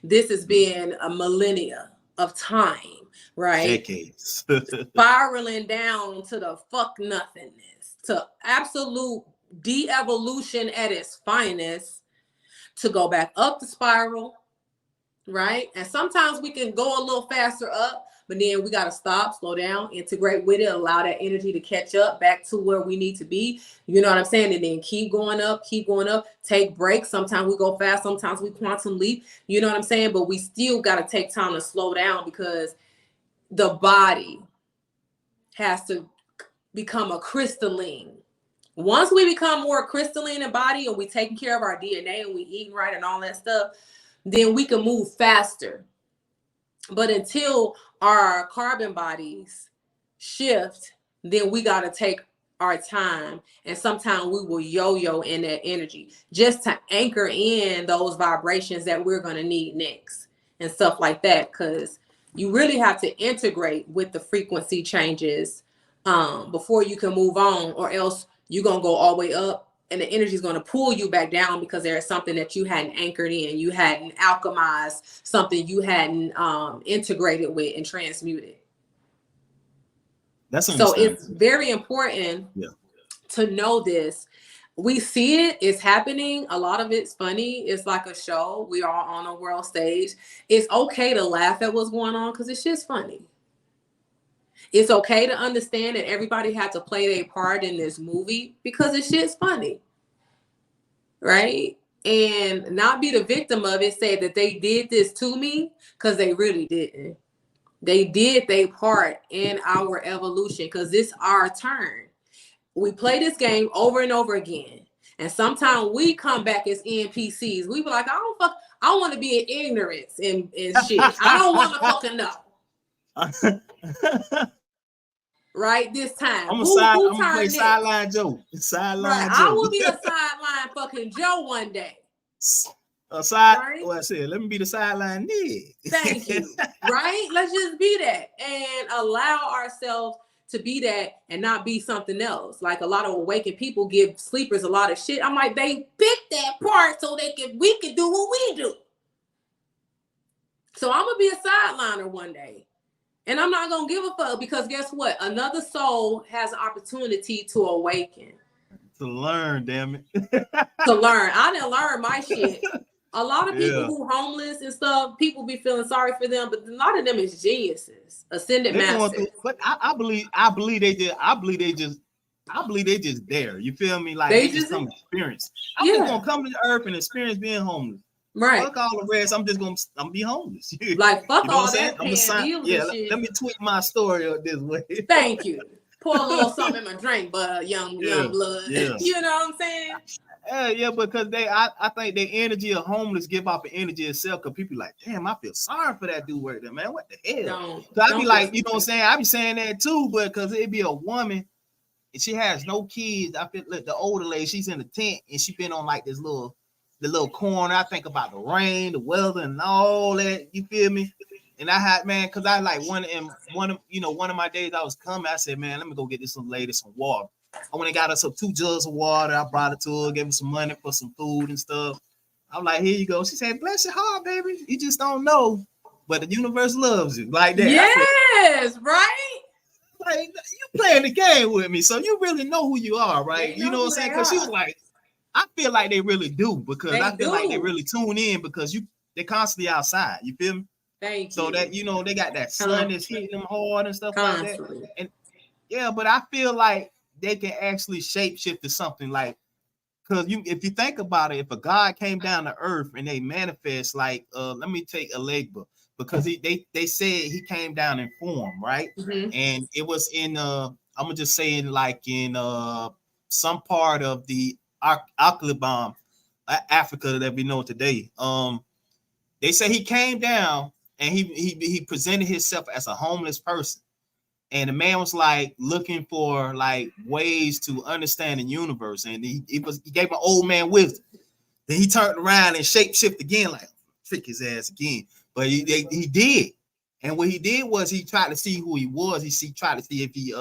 This has been a millennia of time, right? Decades. Spiraling down to the fuck nothingness, to absolute de-evolution at its finest, to go back up the spiral, right? And sometimes we can go a little faster up, but then we got to stop, slow down, integrate with it, allow that energy to catch up back to where we need to be. You know what I'm saying? And then keep going up, take breaks. Sometimes we go fast, sometimes we quantum leap. You know what I'm saying? But we still got to take time to slow down, because the body has to become a crystalline. Once we become more crystalline in body, and we taking care of our DNA, and we eating right and all that stuff, then we can move faster. But until our carbon bodies shift, then we got to take our time. And sometimes we will yo-yo in that energy just to anchor in those vibrations that we're going to need next and stuff like that. Because you really have to integrate with the frequency changes before you can move on, or else you're going to go all the way up and the energy is going to pull you back down, because there's something that you hadn't anchored in, you hadn't alchemized, something you hadn't integrated with and transmuted. So it's very important to know this. We see it, it's happening. A lot of it's funny. It's like a show. We are on a world stage. It's okay to laugh at what's going on, because it's just funny. It's okay to understand that everybody had to play their part in this movie, because it's shit's funny, right? And not be the victim of it, say that they did this to me, because they really didn't. They did their part in our evolution, because it's our turn. We play this game over and over again. And sometimes we come back as NPCs. We be like, I want to be in ignorance and shit. I don't want to fucking know. Right, this time. I'm gonna play sideline Joe. Right. I will be a sideline fucking Joe one day. Right? Well, I said, let me be the sideline Ned. Thank you. Right? Let's just be that and allow ourselves to be that and not be something else. Like a lot of awakened people give sleepers a lot of shit. I'm like, they picked that part so we can do what we do. So I'm gonna be a sideliner one day. And I'm not going to give a fuck, because guess what? Another soul has an opportunity to awaken. To learn, damn it. To learn. I didn't learn my shit. A lot of people who homeless and stuff, people be feeling sorry for them, but a lot of them is geniuses, ascended masters. But I believe they just there. You feel me? Like they just some experience. I'm just gonna come to the earth and experience being homeless. Right. Fuck all the rest. I'm gonna be homeless. Like fuck all that. Let me tweak my story up this way. Thank you. Pour a little something in my drink, but young blood. Yeah. You know what I'm saying? Because I think the energy of homeless give off the energy itself. Because people like, damn, I feel sorry for that dude right there, man. What the hell? So I be like, you know what I'm saying? I be saying that too, but because it'd be a woman and she has no kids. I feel like the older lady, she's in the tent and she been on like the little corner. I think about the rain, the weather, and all that. You feel me? And I had, man, because I like one of my days I was coming, I said, man, let me go get this little lady some water. I went and got her some 2 jugs of water. I brought it to her, gave her some money for some food and stuff. I'm like, here you go. She said, bless your heart, baby. You just don't know, but the universe loves you like that. Yes, right? Like, you playing the game with me, so you really know who you are, right? You know what I'm saying? Because she was like, I feel like they really do, because I feel like they really tune in, because they're constantly outside. You feel me? Thank you. So that, you know, they got that sun that's hitting them hard and stuff like that. And but I feel like they can actually shapeshift to something like, because if you think about it, if a God came down to earth and they manifest, like let me take Alegba, because they said he came down in form, right? Mm-hmm. And it was in I'm gonna just say in some part of the Alkalibam, Africa, that we know today. They say he came down and he presented himself as a homeless person. And the man was like looking for like ways to understand the universe. And he gave an old man wisdom. Then he turned around and shapeshift again, like trick his ass again. But he did. And what he did was he tried to see who he was. He tried to see if he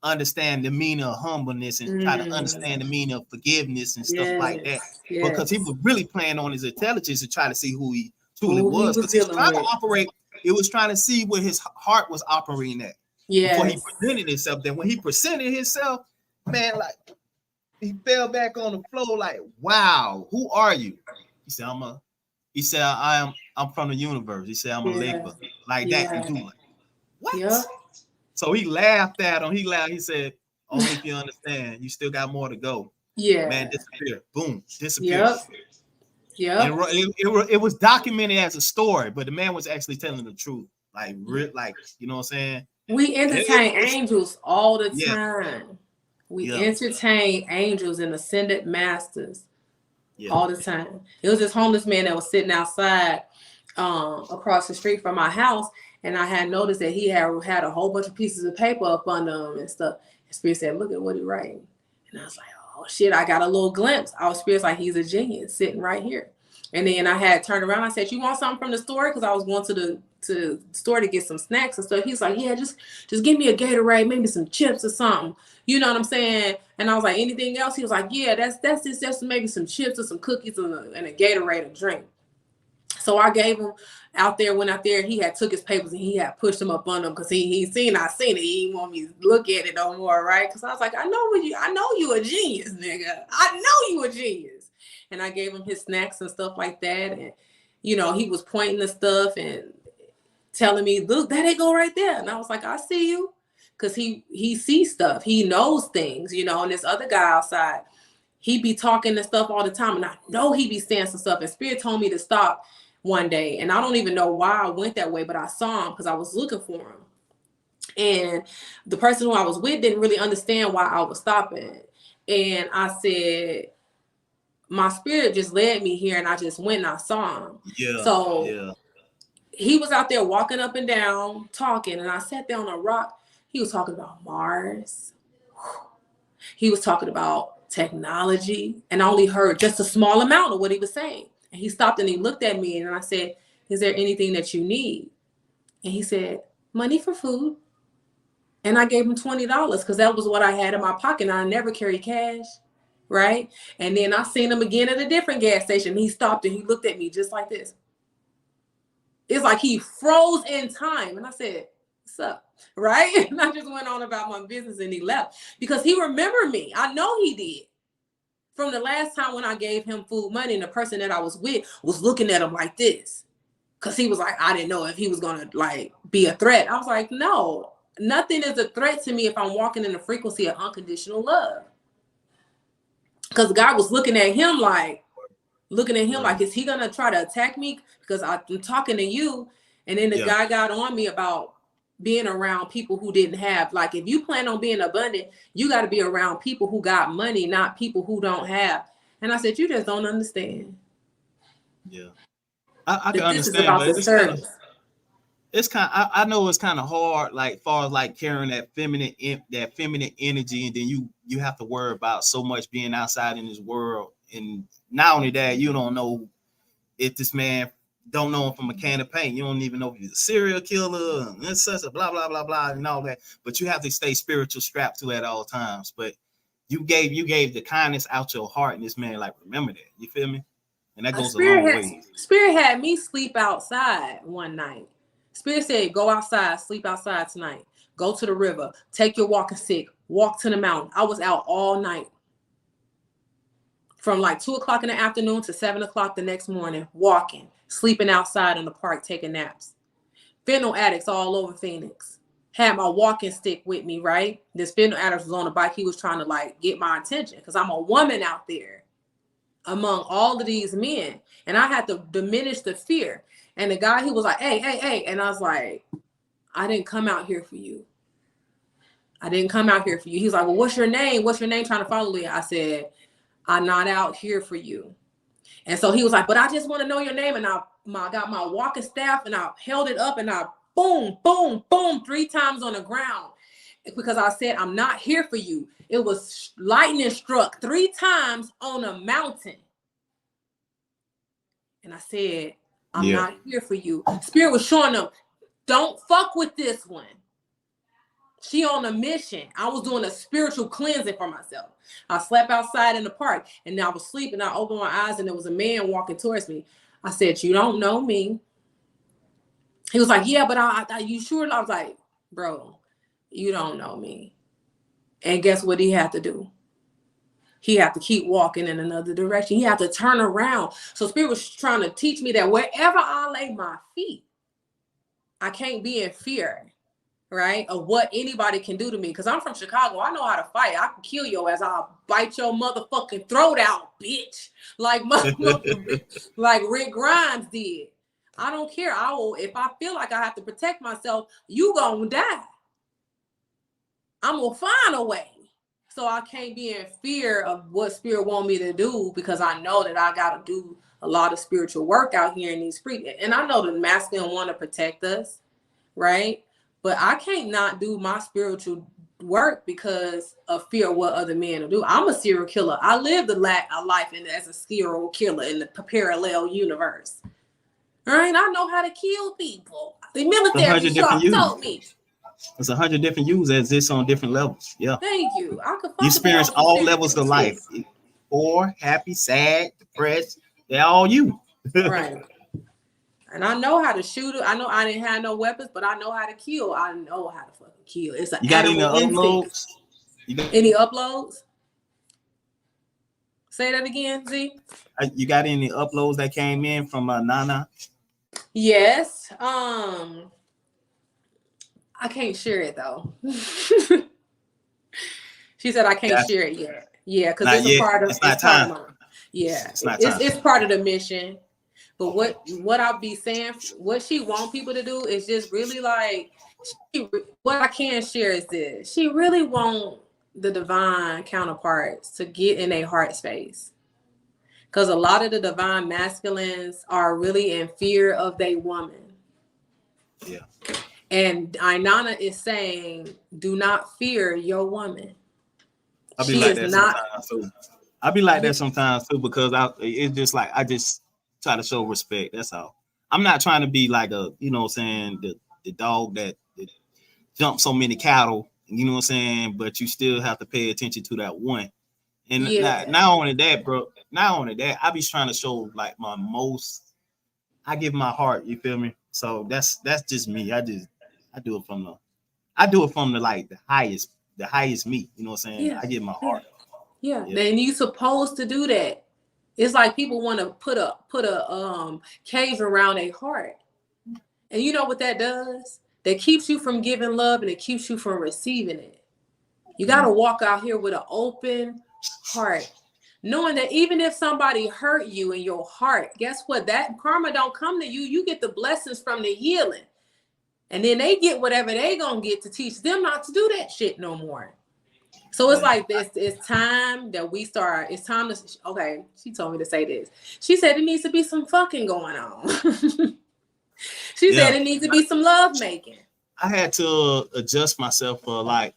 understand the meaning of humbleness and try to understand the meaning of forgiveness and stuff like that. Because he was really playing on his intelligence to try to see who he truly was. Because he was It was trying to see where his heart was operating at before he presented himself. Then when he presented himself, man, like he fell back on the floor, like, wow, who are you? He said, I'm from the universe. He said, I'm a Laker. Like that. And do like, what? Yeah. So he laughed at him. He said, only if you understand, you still got more to go. Yeah. Man, disappear. Boom. Disappear. Yep. Yeah. It was documented as a story, but the man was actually telling the truth. Like, you know what I'm saying? We entertain angels all the time. We entertain angels and ascended masters all the time. It was this homeless man that was sitting outside across the street from my house, and I had noticed that he had a whole bunch of pieces of paper up under him and stuff. And Spirit said, look at what he's writing. And I was like, oh shit, I got a little glimpse. Our Spirit's like, he's a genius sitting right here. And then I had turned around. I said, you want something from the store? Because I was going to the store to get some snacks and stuff. He's like, yeah, just give me a Gatorade, maybe some chips or something. You know what I'm saying? And I was like, anything else? He was like, yeah, that's just maybe some chips or some cookies and a Gatorade to drink. So I gave him went out there. He had took his papers and he had pushed them up on him because I seen it. He didn't want me to look at it no more, right? Because I was like, I know you a genius, nigga. I know you a genius. And I gave him his snacks and stuff like that. And, he was pointing to stuff and telling me, look, there they go right there. And I was like, I see you. Because he sees stuff. He knows things, and this other guy outside, he be talking and stuff all the time. And I know he be saying some stuff. And Spirit told me to stop one day. And I don't even know why I went that way, but I saw him because I was looking for him. And the person who I was with didn't really understand why I was stopping. And I said, my spirit just led me here, and I just went and I saw him. Yeah. So he was out there walking up and down, talking, and I sat there on a rock. He was talking about Mars. He was talking about technology, and I only heard just a small amount of what he was saying. And he stopped and he looked at me, and I said, is there anything that you need? And he said, money for food. And I gave him $20 because that was what I had in my pocket. I never carry cash. Right. And then I seen him again at a different gas station. He stopped and he looked at me just like this. It's like he froze in time. And I said, what's up? Right. And I just went on about my business and he left because he remembered me. I know he did. From the last time when I gave him food money, and the person that I was with was looking at him like this. Because he was like, I didn't know if he was going to be a threat. I was like, no, nothing is a threat to me if I'm walking in the frequency of unconditional love. Because God was looking at him like, is he going to try to attack me? Because I'm talking to you. And then the guy got on me about being around people who didn't have. Like, if you plan on being abundant, you got to be around people who got money, not people who don't have. And I said, you just don't understand. Yeah. I can understand, but it's kind of, I know it's kind of hard, like far as like carrying that feminine energy, and then you have to worry about so much being outside in this world. And not only that, you don't know if this man don't know him from a can of paint. You don't even know if he's a serial killer and such a blah blah blah blah and all that. But you have to stay spiritual strapped to at all times. But you gave the kindness out your heart, and this man remember that. You feel me? And that goes a long way. Spirit had me sleep outside one night. Spirit said, go outside, sleep outside tonight. Go to the river, take your walking stick, walk to the mountain. I was out all night. From 2 o'clock in the afternoon to 7 o'clock the next morning, walking, sleeping outside in the park, taking naps. Fentanyl addicts all over Phoenix. Had my walking stick with me, right? This fentanyl addict was on a bike. He was trying to get my attention because I'm a woman out there among all of these men. And I had to diminish the fear. And the guy, he was like, hey. And I was like, I didn't come out here for you. He was like, well, what's your name? What's your name trying to follow you? I said, I'm not out here for you. And so he was like, but I just want to know your name. And I got my walking staff and I held it up and I boom, boom, boom, 3 times on the ground. Because I said, I'm not here for you. It was lightning struck 3 times on a mountain. And I said, I'm not here for you. Spirit was showing them, don't fuck with this one. She on a mission. I was doing a spiritual cleansing for myself. I slept outside in the park and I was sleeping. I opened my eyes and there was a man walking towards me. I said, you don't know me. He was like, yeah, but I you sure? I was like, bro, you don't know me. And guess what he had to do? He had to keep walking in another direction. He had to turn around. So Spirit was trying to teach me that wherever I lay my feet, I can't be in fear, right, of what anybody can do to me. Because I'm from Chicago. I know how to fight. I can kill your ass. I'll bite your motherfucking throat out, bitch. Like like Rick Grimes did. I don't care. I will, if I feel like I have to protect myself, you gonna die. I'm gonna find a way. So I can't be in fear of what Spirit want me to do, because I know that I gotta do a lot of spiritual work out here in these streets. And I know the masculine want to protect us, right? But I can't not do my spiritual work because of fear of what other men will do. I'm a serial killer. I lived a life as a serial killer in the parallel universe. All right, I know how to kill people. The military told me. There's 100 different yous that exist on different levels. Yeah. Thank you. I could. You experience all levels of life. Poor, happy, sad, depressed. They're all you. Right. And I know how to shoot. I know I didn't have no weapons, but I know how to kill. I know how to fucking kill. It's an animal instinct. Any uploads? Say that again, Z. You got any uploads that came in from Inanna? Yes. I can't share it though. She said I can't share it yet. Yeah, because it's a part of. It's not time. Yeah, it's part of the mission. But what I'll be saying, what she want people to do is just really like, what I can share is this. She really want the divine counterparts to get in a heart space. Because a lot of the divine masculines are really in fear of their woman. Yeah. And Inanna is saying, do not fear your woman. I'll be like that sometimes too. I'll be like that sometimes too, because it's just like, I just try to show respect. That's all. I'm not trying to be like a, you know what I'm saying, the dog that jumps so many cattle, you know what I'm saying, but you still have to pay attention to that one. And not only that, bro, not only that, I be trying to show like I give my heart, you feel me? So that's just me. I do it from the like the highest me, you know what I'm saying? Yeah. I give my heart. Yeah. Then you supposed to do that. It's like people want to put a cage around a heart. And you know what that does? That keeps you from giving love, and it keeps you from receiving it. You got to walk out here with an open heart, knowing that even if somebody hurt you in your heart, guess what? That karma don't come to you. You get the blessings from the healing. And then they get whatever they going to get to teach them not to do that shit no more. So it's like this. It's time that we start. It's time to. Okay, she told me to say this. She said it needs to be some fucking going on. She said it needs to be some love making. I had to adjust myself for like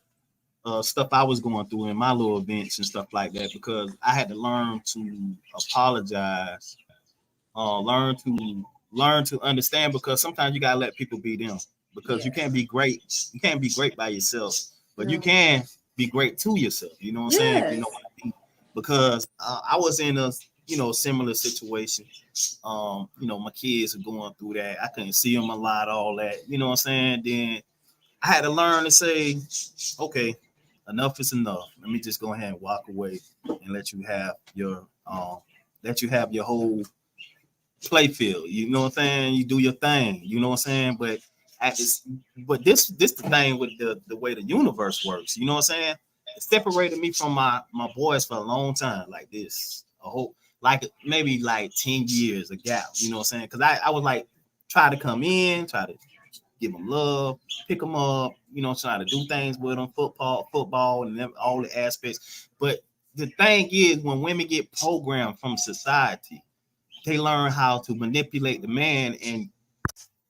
stuff I was going through in my little events and stuff like that, because I had to learn to apologize, learn to understand, because sometimes you gotta let people be them, because you can't be great. You can't be great by yourself, but you can be great to yourself. You know what I'm saying? You know what I mean? Because I was in a similar situation. My kids are going through that. I couldn't see them a lot, all that. You know what I'm saying? Then I had to learn to say, okay, enough is enough. Let me just go ahead and walk away and let you have your whole play field. You know what I'm saying? You do your thing. You know what I'm saying? But this the thing with the way the universe works. You know what I'm saying? It separated me from my boys for a long time, like this. A whole maybe 10 years a gap. You know what I'm saying? Because I was like, try to come in, try to give them love, pick them up, try to do things with them, football, and all the aspects. But the thing is, when women get programmed from society, they learn how to manipulate the man, and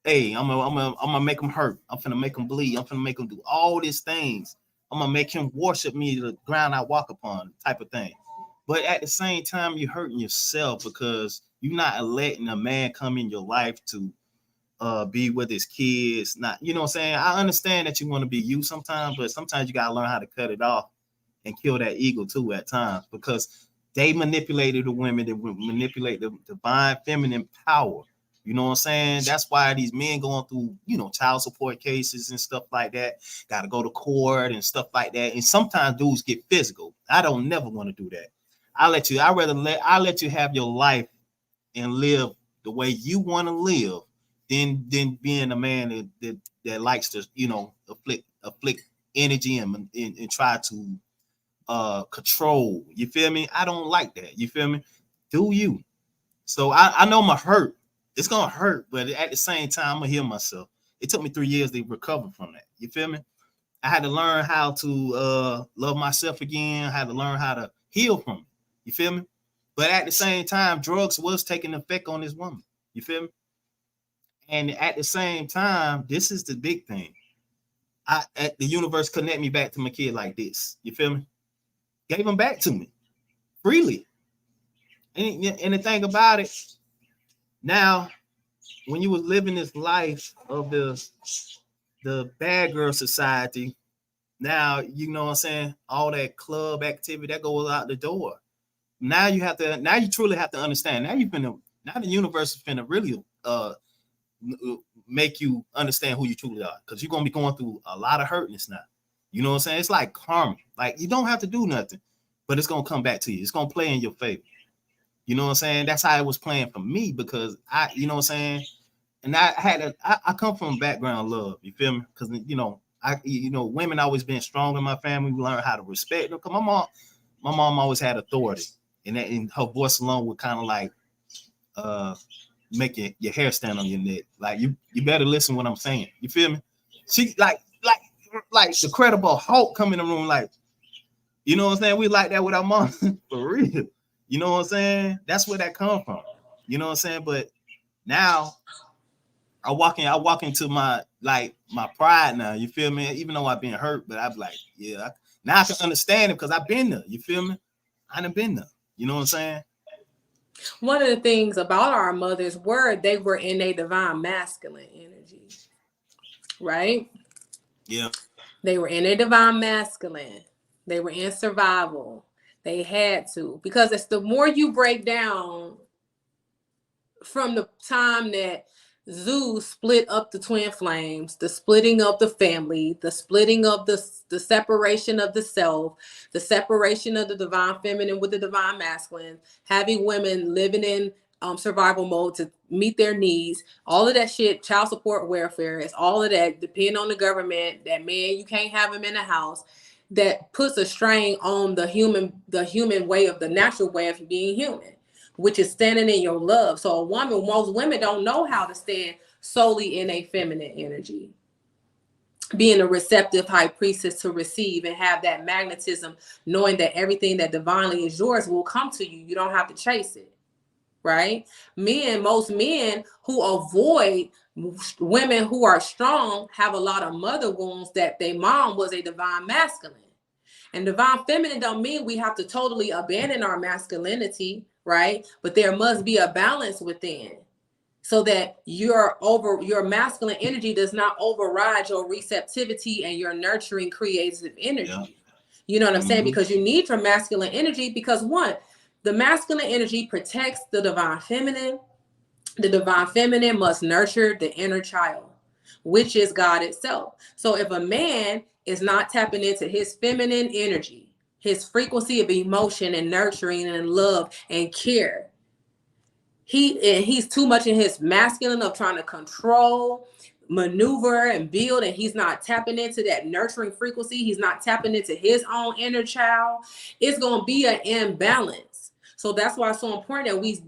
hey, I'm gonna make him hurt. I'm gonna make him bleed. I'm gonna make him do all these things. I'm gonna make him worship me, the ground I walk upon, type of thing. But at the same time, you're hurting yourself, because you're not letting a man come in your life to be with his kids. Not, you know what I'm saying? I understand that you want to be you sometimes, but sometimes you gotta learn how to cut it off and kill that ego too at times, because they manipulated the women, they manipulate the divine feminine power You know what I'm saying? That's why these men going through, child support cases and stuff like that. Got to go to court and stuff like that. And sometimes dudes get physical. I don't never want to do that. I let you have your life and live the way you want to live than being a man that likes to, afflict energy and try to control. You feel me? I don't like that. You feel me? Do you? So I know my hurt. It's gonna hurt, but at the same time, I'm gonna heal myself. It took me 3 years to recover from that. You feel me? I had to learn how to love myself again. I had to learn how to heal from it. You feel me? But at the same time, drugs was taking effect on this woman. You feel me? And at the same time, this is the big thing. The universe connect me back to my kid like this. You feel me? Gave him back to me freely. And the thing about it, now, when you was living this life of the bad girl society, now you know what I'm saying, all that club activity that goes out the door. Now you truly have to understand. Now the universe is finna really make you understand who you truly are, because you're gonna be going through a lot of hurtness now. You know what I'm saying? It's like karma. Like, you don't have to do nothing, but it's gonna come back to you. It's gonna play in your favor. You know what I'm saying? That's how it was playing for me, because you know what I'm saying? And I come from a background of love, you feel me? Because, women always been strong in my family. We learned how to respect them. Because my mom always had authority. And her voice alone would kind of like make your hair stand on your neck. Like, you better listen to what I'm saying. You feel me? She like the credible Hulk come in the room, like, you know what I'm saying? We like that with our mom. For real. You know what I'm saying? That's where that come from. You know what I'm saying? But now I walk into my pride now. You feel me? Even though I've been hurt, but I'm like, yeah. Now I can understand it because I've been there. You feel me? I done been there. You know what I'm saying? One of the things about our mothers they were in a divine masculine energy, right? Yeah. They were in a divine masculine. They were in survival. They had to, because it's the more you break down from the time that Zeus split up the twin flames, the splitting of the family, the splitting of the separation of the self, the separation of the divine feminine with the divine masculine, having women living in survival mode to meet their needs, all of that shit, child support, welfare, it's all of that, depending on the government, that man, you can't have him in the house. That puts a strain on the human way of the natural way of being human, which is standing in your love. So most women don't know how to stand solely in a feminine energy, being a receptive high priestess to receive and have that magnetism, knowing that everything that divinely is yours will come to you. You don't have to chase it, right? Most men who avoid women who are strong have a lot of mother wounds that their mom was a divine masculine. And divine feminine don't mean we have to totally abandon our masculinity, right? But there must be a balance within, so that your masculine energy does not override your receptivity and your nurturing creative energy. Yeah. You know what I'm saying? Because you need your masculine energy, because one, the masculine energy protects the divine feminine. The divine feminine must nurture the inner child, which is God itself. So if a man is not tapping into his feminine energy, his frequency of emotion and nurturing and love and care, he's too much in his masculine of trying to control, maneuver, and build, and he's not tapping into that nurturing frequency. He's not tapping into his own inner child. It's going to be an imbalance. So that's why it's so important that we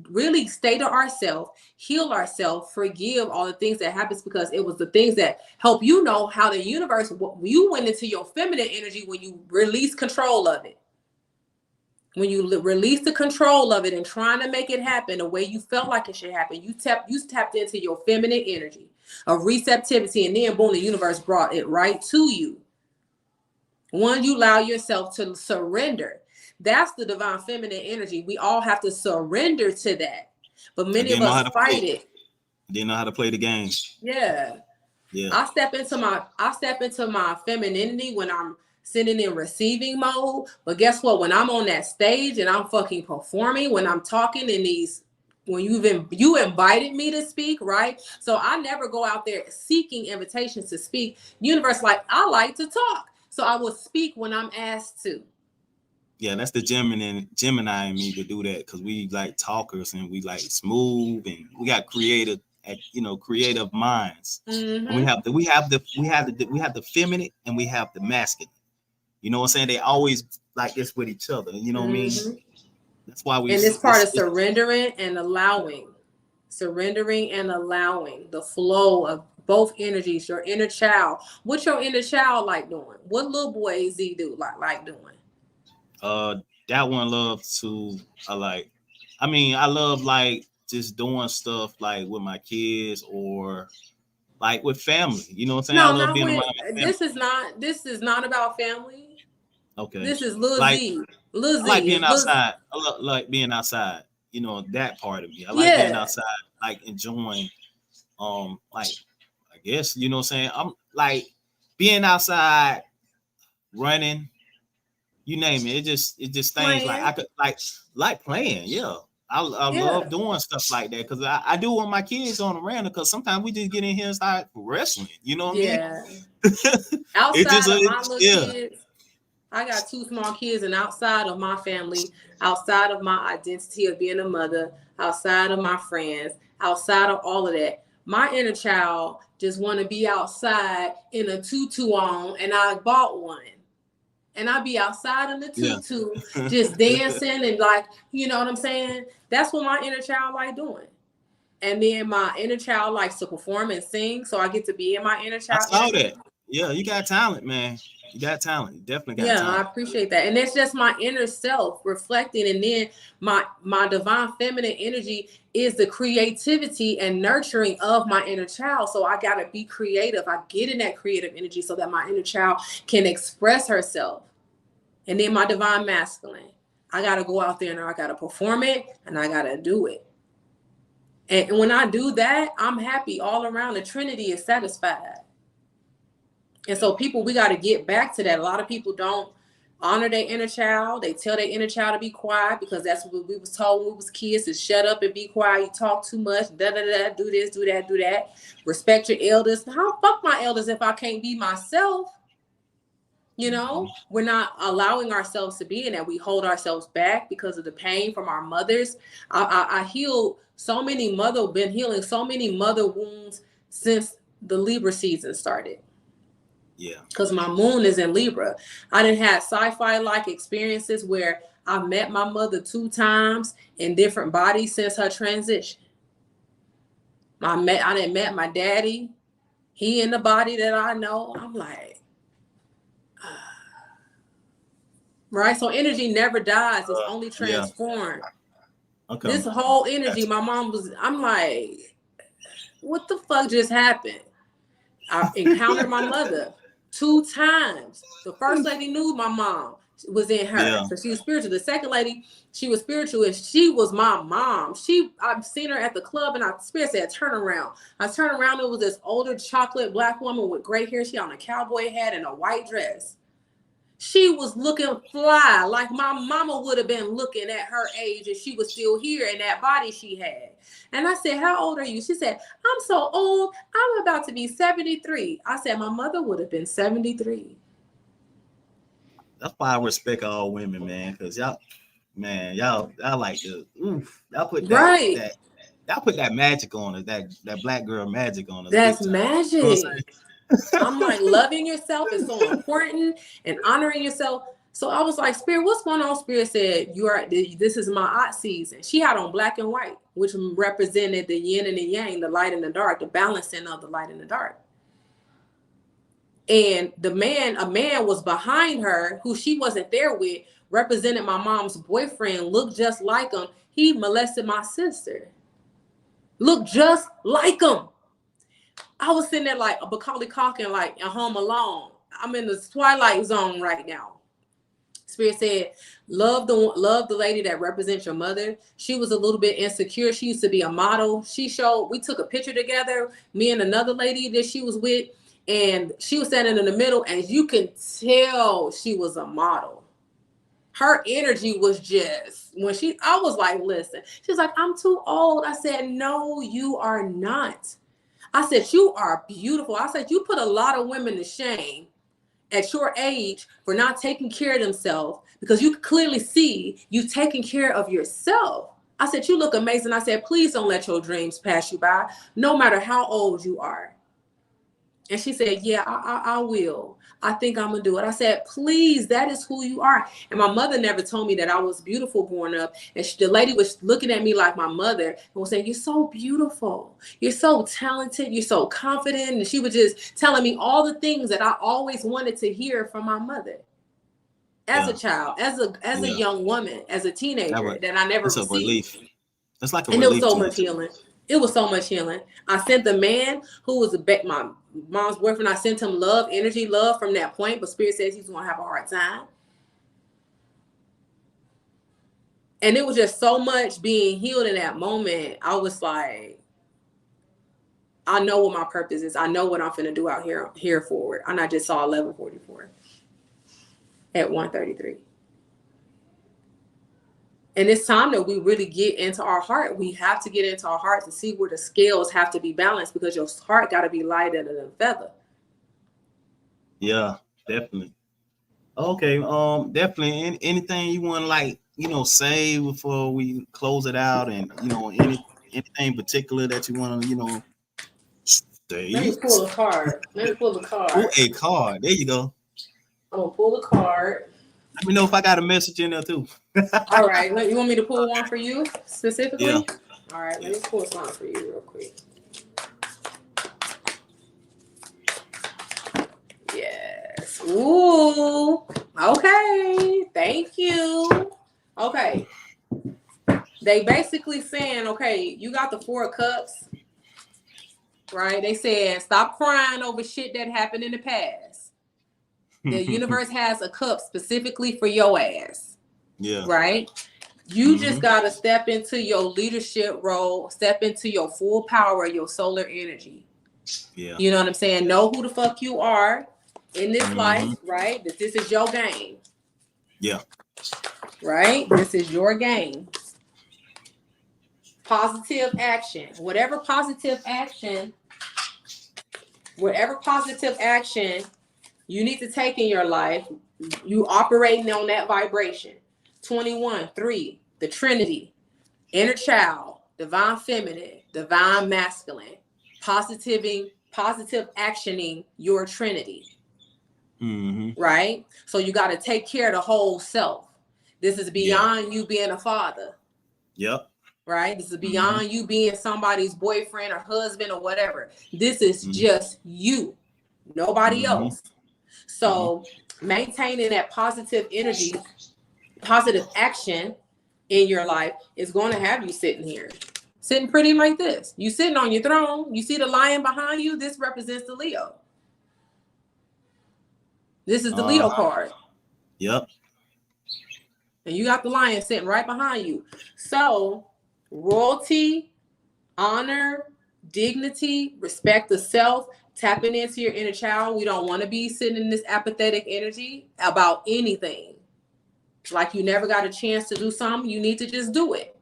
really stay to ourselves, heal ourselves, forgive all the things that happens, because it was the things that help you know how the universe, you went into your feminine energy when you release control of it. When you release the control of it and trying to make it happen the way you felt like it should happen, you tapped into your feminine energy of receptivity, and then boom, the universe brought it right to you. When you allow yourself to surrender, that's the divine feminine energy. We all have to surrender to that. But many of us fight it. Didn't know how to play the game. Yeah. I step into my femininity when I'm sitting in receiving mode. But guess what? When I'm on that stage and I'm fucking performing, when I'm talking in these when you invited me to speak, right? So I never go out there seeking invitations to speak. Universe, like, I like to talk, so I will speak when I'm asked to. Yeah, that's the Gemini and me to do that, because we like talkers and we like smooth and we got creative minds. Mm-hmm. And we have the feminine and we have the masculine. You know what I'm saying? They always like this with each other. You know what I mean? That's why we. And this part of surrendering and allowing the flow of both energies. Your inner child. What's your inner child like doing? What little boy Z do like doing? That one loves to I love like just doing stuff like with my kids or like with family. You know what I'm saying? No, I love being around family. This is not about family. Okay. This is Lil like, Z. Lil Z. I like being outside. I like being outside. You know, that part of me. I like being outside, like enjoying like I guess, you know what I'm saying? I'm like being outside, running, you name it. It just things playing. Like I could like playing, yeah. I love doing stuff like that because I do with my kids on the random, because sometimes we just get in here and start wrestling. You know what I mean? Outside of my little kids, I got 2 small kids, and outside of my family, outside of my identity of being a mother, outside of my friends, outside of all of that, my inner child just want to be outside in a tutu on, and I bought one. And I be outside in the tutu, just dancing and like, you know what I'm saying? That's what my inner child like doing. And then my inner child likes to perform and sing, so I get to be in my inner child. I saw that. Yeah, you got talent, man. You got talent. You definitely got talent. I appreciate that. And that's just my inner self reflecting. And then my divine feminine energy is the creativity and nurturing of my inner child. So I got to be creative. I get in that creative energy so that my inner child can express herself. And then my divine masculine, I got to go out there and I got to perform it and I got to do it. And when I do that, I'm happy all around. The Trinity is satisfied. And so we got to get back to that. A lot of people don't honor their inner child. They tell their inner child to be quiet because that's what we was told when we was kids, to shut up and be quiet. You talk too much, do this, do that. Respect your elders. How fuck my elders if I can't be myself? You know, we're not allowing ourselves to be in that. We hold ourselves back because of the pain from our mothers. I healed been healing so many mother wounds since the Libra season started. Yeah. Because my moon is in Libra. I done had sci-fi like experiences where I met my mother 2 times in different bodies since her transition. I done met my daddy. He in the body that I know. I'm like, right? So energy never dies. It's only transformed. Okay. This whole energy, my mom I'm like, what the fuck just happened? I encountered my mother 2 times. The first lady knew my mom was in her. So she was spiritual. The second lady, she was spiritual, and she was my mom. I've seen her at the club, and Spirit said, turn around. I turned around, it was this older chocolate black woman with gray hair. She on a cowboy hat and a white dress. She was looking fly, like my mama would have been looking at her age if she was still here in that body she had. And I said, how old are you? She said, I'm so old. I'm about to be 73. I said, my mother would have been 73. That's why I respect all women, man, because y'all like the y'all put that y'all put that magic on it, that black girl magic on it. That's magic. You know I'm like, loving yourself is so important and honoring yourself. So I was like, Spirit, what's going on? Spirit said, this is my odd season. She had on black and white, which represented the yin and the yang, the light and the dark, the balancing of the light and the dark. And a man was behind her who she wasn't there with, represented my mom's boyfriend, looked just like him. He molested my sister. Looked just like him. I was sitting there like a Macaulay Culkin, like at Home Alone. I'm in the twilight zone right now. Spirit said, love the lady that represents your mother. She was a little bit insecure. She used to be a model. We took a picture together, me and another lady that she was with, and she was standing in the middle, and you can tell she was a model. her energy was just, I was like, listen, she's like, I'm too old. I said, no, you are not. I said, you are beautiful. I said, you put a lot of women to shame at your age for not taking care of themselves, because you clearly see you taking care of yourself. I said, you look amazing. I said, please don't let your dreams pass you by, no matter how old you are. And she said, yeah, I will. I think I'm going to do it. I said, please, that is who you are. And my mother never told me that I was beautiful growing up. And the lady was looking at me like my mother and was saying, you're so beautiful. You're so talented. You're so confident. And she was just telling me all the things that I always wanted to hear from my mother as a child, as a young woman, as a teenager, that I never received. Relief. It's like a and relief. It was so much healing. It was so much healing. I sent the man who was my mom's boyfriend, I sent him love, energy, love from that point, but Spirit says he's going to have a hard time. And it was just so much being healed in that moment. I was like, I know what my purpose is. I know what I'm finna do out here forward. And I just saw 1144 at 1:33. And it's time that we really get into our heart. We have to get into our heart to see where the scales have to be balanced, because your heart got to be lighter than a feather. Yeah, definitely. Okay, definitely. Anything you want to say before we close it out, and anything particular that you want to say? Let me pull a card. Pull a card. There you go. I'm gonna pull a card. Let me know if I got a message in there too. All right. You want me to pull one for you specifically? Yeah. All right. Let me pull something for you real quick. Yes. Ooh. Okay. Thank you. Okay. They basically saying, okay, you got the 4 of Cups, right? They said, stop crying over shit that happened in the past. The universe has a cup specifically for your ass. Yeah. Right? You just got to step into your leadership role, step into your full power, your solar energy. Yeah. You know what I'm saying? Know who the fuck you are in this life, right? That this is your game. Yeah. Right? This is your game. Positive action. Whatever positive action you need to take in your life, you operating on that vibration. 21, 3, the Trinity, inner child, divine feminine, divine masculine, positive actioning your Trinity. Right? So you got to take care of the whole self. This is beyond you being a father. Yep. Right? This is beyond you being somebody's boyfriend or husband or whatever. This is just you, nobody else. So maintaining that positive energy, positive action in your life is going to have you sitting pretty like this. You sitting on your throne. You see the lion behind you. This represents the Leo. This is the Leo card. Yep. And you got the lion sitting right behind you. So royalty, honor, dignity, respect the self, tapping into your inner child. We don't want to be sitting in this apathetic energy about anything. Like you never got a chance to do something. You need to just do it.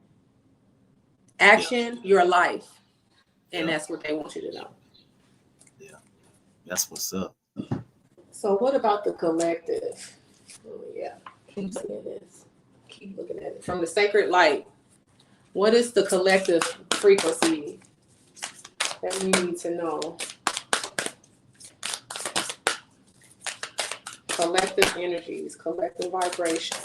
Action, your life. And that's what they want you to know. Yeah. That's what's up. So what about the collective? Oh, yeah. Keep seeing this. Keep looking at it. From the sacred light, what is the collective frequency that we need to know? Collective energies, collective vibration.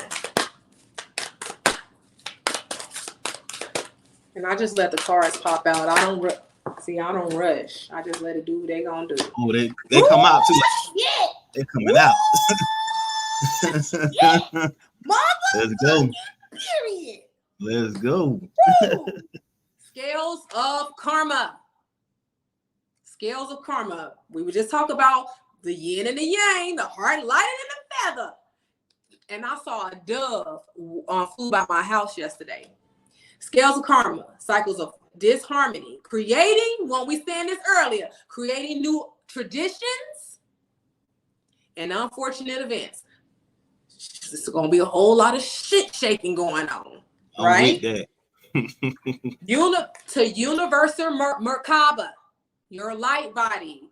And I just let the cards pop out. I don't rush. I just let it do what they gonna do. Oh, they come out too. Yeah. They're coming out. Yeah. Let's go. Period. Let's go. Scales of karma. Scales of karma. We would just talk about the yin and the yang, the heart lighter than a feather. And I saw a dove flew by my house yesterday. Scales of karma, cycles of disharmony, creating, when we said this earlier, creating new traditions and unfortunate events. There's going to be a whole lot of shit shaking going on. Right? I'm with that. To Universal Merkaba, your light body,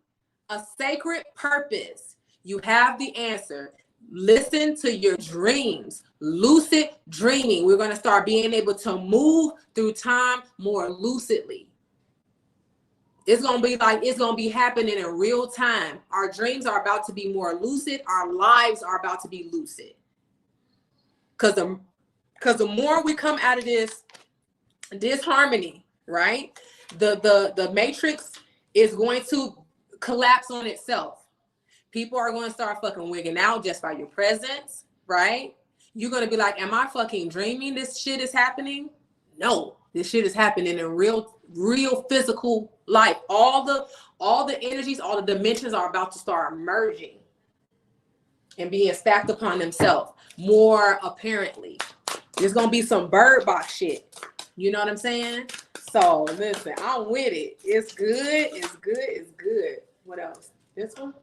a sacred purpose. You have the answer. Listen to your dreams. Lucid dreaming. We're going to start being able to move through time more lucidly. It's going to be happening in real time. Our dreams are about to be more lucid. Our lives are about to be lucid. Because the more we come out of this disharmony, right? The matrix is going to collapse on itself. People are going to start fucking wigging out just by your presence, right? You're going to be like, am I fucking dreaming this shit is happening? No, this shit is happening in real physical life. All the energies, all the dimensions are about to start merging and being stacked upon themselves more apparently. There's going to be some bird box shit. You know what I'm saying? So listen, I'm with it. It's good. It's good. It's good. What else? This one?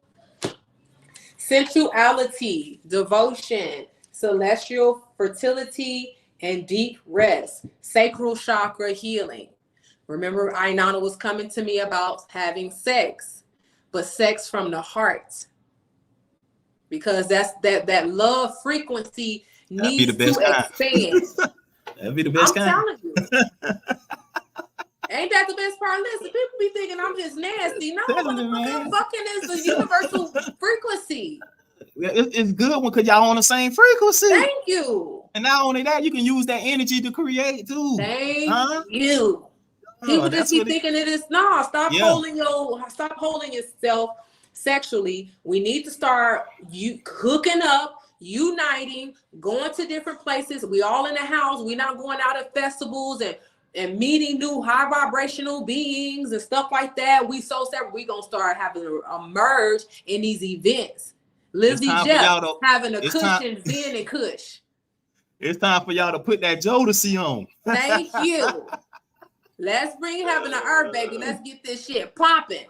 Sensuality, devotion, celestial fertility, and deep rest. Sacral chakra healing. Remember, Inanna was coming to me about having sex, but sex from the heart. Because that's that love frequency needs to expand. That'd be the best kind. I'm telling you. Ain't that the best part? Listen, people be thinking I'm just nasty. No, motherfucker, fucking is the universal frequency. It's good one because y'all on the same frequency. Thank you. And not only that, you can use that energy to create too. Thank you. People just be thinking it is stop holding yourself sexually. We need to start hooking up, uniting, going to different places. We all in the house. We're not going out at festivals and meeting new high vibrational beings and stuff like that. We so separate. We gonna start having a merge in these events. Lizzie Jeff having a cushion, Zen and Kush. It's time for y'all to put that Jodeci on. Thank you. Let's bring heaven to earth, baby. Let's get this shit popping.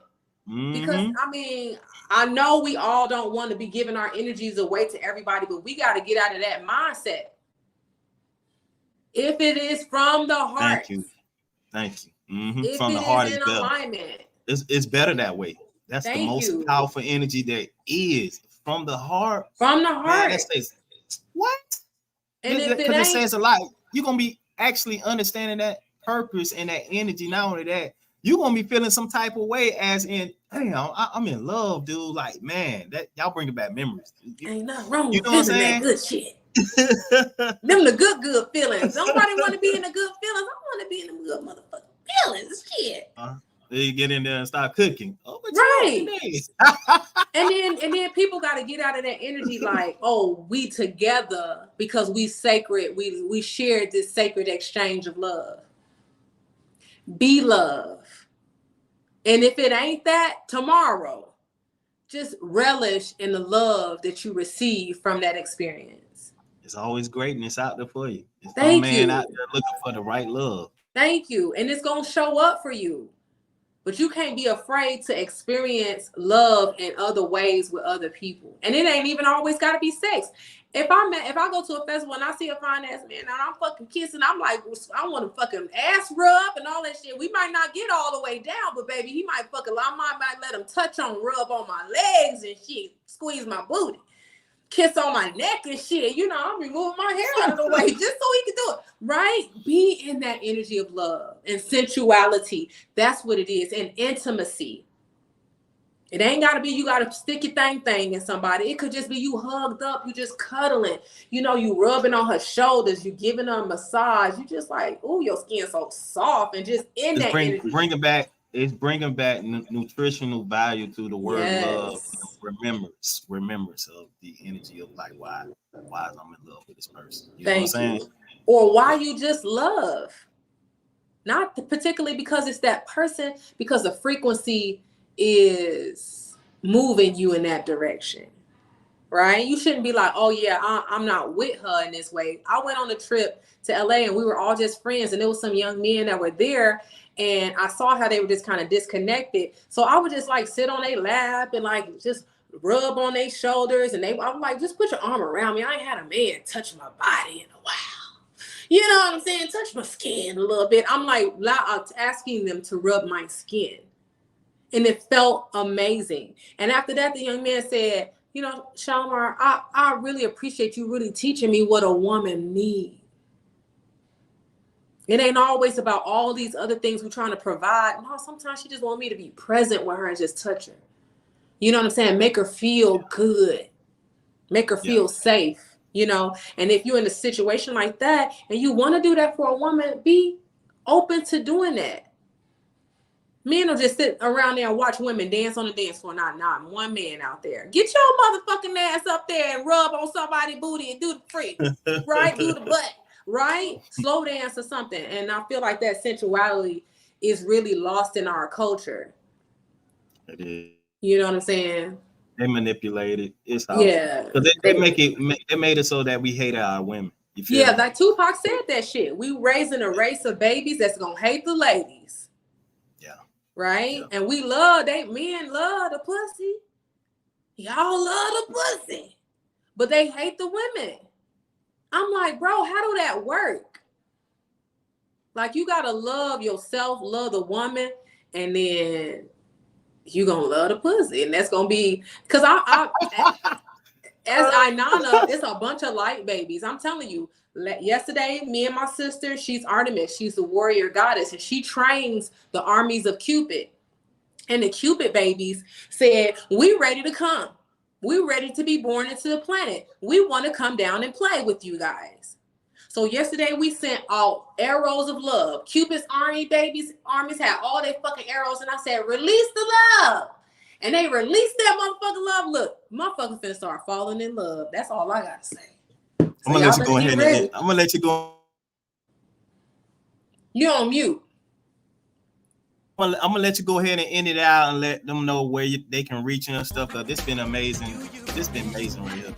Mm-hmm. Because I mean, I know we all don't want to be giving our energies away to everybody, but we got to get out of that mindset. If it is from the heart. Thank you. Mm-hmm. From the heart is better. Alignment. It's better that way. That's the most powerful energy there is. From the heart. From the heart. Man, that says, what? And because it says a lot. You're going to be actually understanding that purpose and that energy. Not only that, you're going to be feeling some type of way as in, damn, I'm in love, dude. Like, man, that y'all bringing back memories. Ain't nothing wrong with feeling that good shit. Them the good feelings. Nobody want to be in the good feelings. I want to be in the good motherfucking feelings. Shit. You get in there and start cooking. Oh, right. and then people got to get out of that energy like, oh, we together because we sacred. We shared this sacred exchange of love. Be love. And if it ain't that, tomorrow, just relish in the love that you receive from that experience. There's always greatness out there for you. There's no man out there looking for the right love. Thank you. And it's going to show up for you. But you can't be afraid to experience love in other ways with other people. And it ain't even always got to be sex. If I go to a festival and I see a fine ass man and I'm fucking kissing, I'm like, I want to fucking ass rub and all that shit. We might not get all the way down, but baby, he might fucking, I might let him rub on my legs and shit, squeeze my booty, kiss on my neck and shit. You know, I'm removing my hair out of the way just so he can do it, right? Be in that energy of love and sensuality. That's what it is, and intimacy. It ain't got to be you got to stick your thing in somebody. It could just be you hugged up, you just cuddling. You know, you rubbing on her shoulders, you giving her a massage. You just like, oh, your skin's so soft and just in that energy. It's bringing back nutritional value to the word love. Remembrance of the energy of like why I'm in love with this person. You know what I'm saying? Or why you just love. Not particularly because it's that person, because the frequency is moving you in that direction, right? You shouldn't be like, oh yeah, I'm not with her in this way. I went on a trip to LA and we were all just friends, and there was some young men that were there, and I saw how they were just kind of disconnected. So I would just like sit on their lap and like just rub on their shoulders, and I'm like, just put your arm around me. I ain't had a man touch my body in a while. You know what I'm saying? Touch my skin a little bit. I'm like asking them to rub my skin. And it felt amazing. And after that, the young man said, you know, Shalimar, I really appreciate you really teaching me what a woman needs. It ain't always about all these other things we're trying to provide. No, sometimes she just want me to be present with her and just touch her. You know what I'm saying? Make her feel good. Make her feel safe, you know? And if you're in a situation like that and you want to do that for a woman, be open to doing that. Men will just sit around there and watch women dance on the dance floor. Not one man out there. Get your motherfucking ass up there and rub on somebody's booty and do the freak, right? Do the butt, right? Slow dance or something. And I feel like that sensuality is really lost in our culture. It is. You know what I'm saying? They manipulate it. It's awesome. Yeah. Because they made it so that we hate our women. Yeah, me? Like Tupac said that shit. We raising a race of babies that's gonna hate the ladies. Right? Yeah. And men love the pussy. Y'all love the pussy. But they hate the women. I'm like, bro, how do that work? Like, you gotta love yourself, love the woman, and then you gonna love the pussy. And that's gonna be, because as Inanna, it's a bunch of light babies. I'm telling you, yesterday, me and my sister, she's Artemis. She's the warrior goddess, and she trains the armies of Cupid. And the Cupid babies said, we ready to come. We ready to be born into the planet. We want to come down and play with you guys. So yesterday, we sent out arrows of love. Cupid's armies had all their fucking arrows, and I said, release the love. And they released that motherfucking love. Look, motherfuckers finna start falling in love. That's all I gotta say. So I'm gonna let you go ahead. I'm gonna let you go. You're on mute. I'm gonna let you go ahead and end it out and let them know where they can reach you and stuff. Cause this been amazing. This been amazing right here.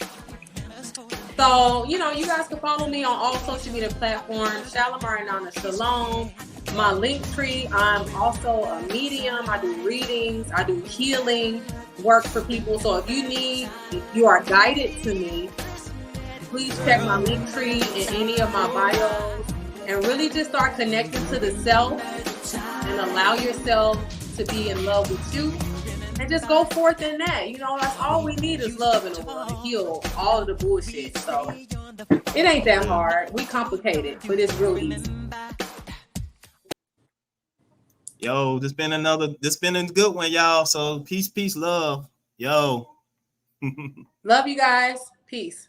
So, you know, you guys can follow me on all social media platforms. Shalimar Inanna Shalom. My Linktree. I'm also a medium. I do readings. I do healing work for people. So if you are guided to me, please check my Linktree in any of my bios and really just start connecting to the self and allow yourself to be in love with you and just go forth in that. You know, that's all we need is love in the world to heal all of the bullshit. So it ain't that hard. We complicate it, but it's real easy. Yo, this been a good one, y'all. So peace, love. Yo. Love you guys. Peace.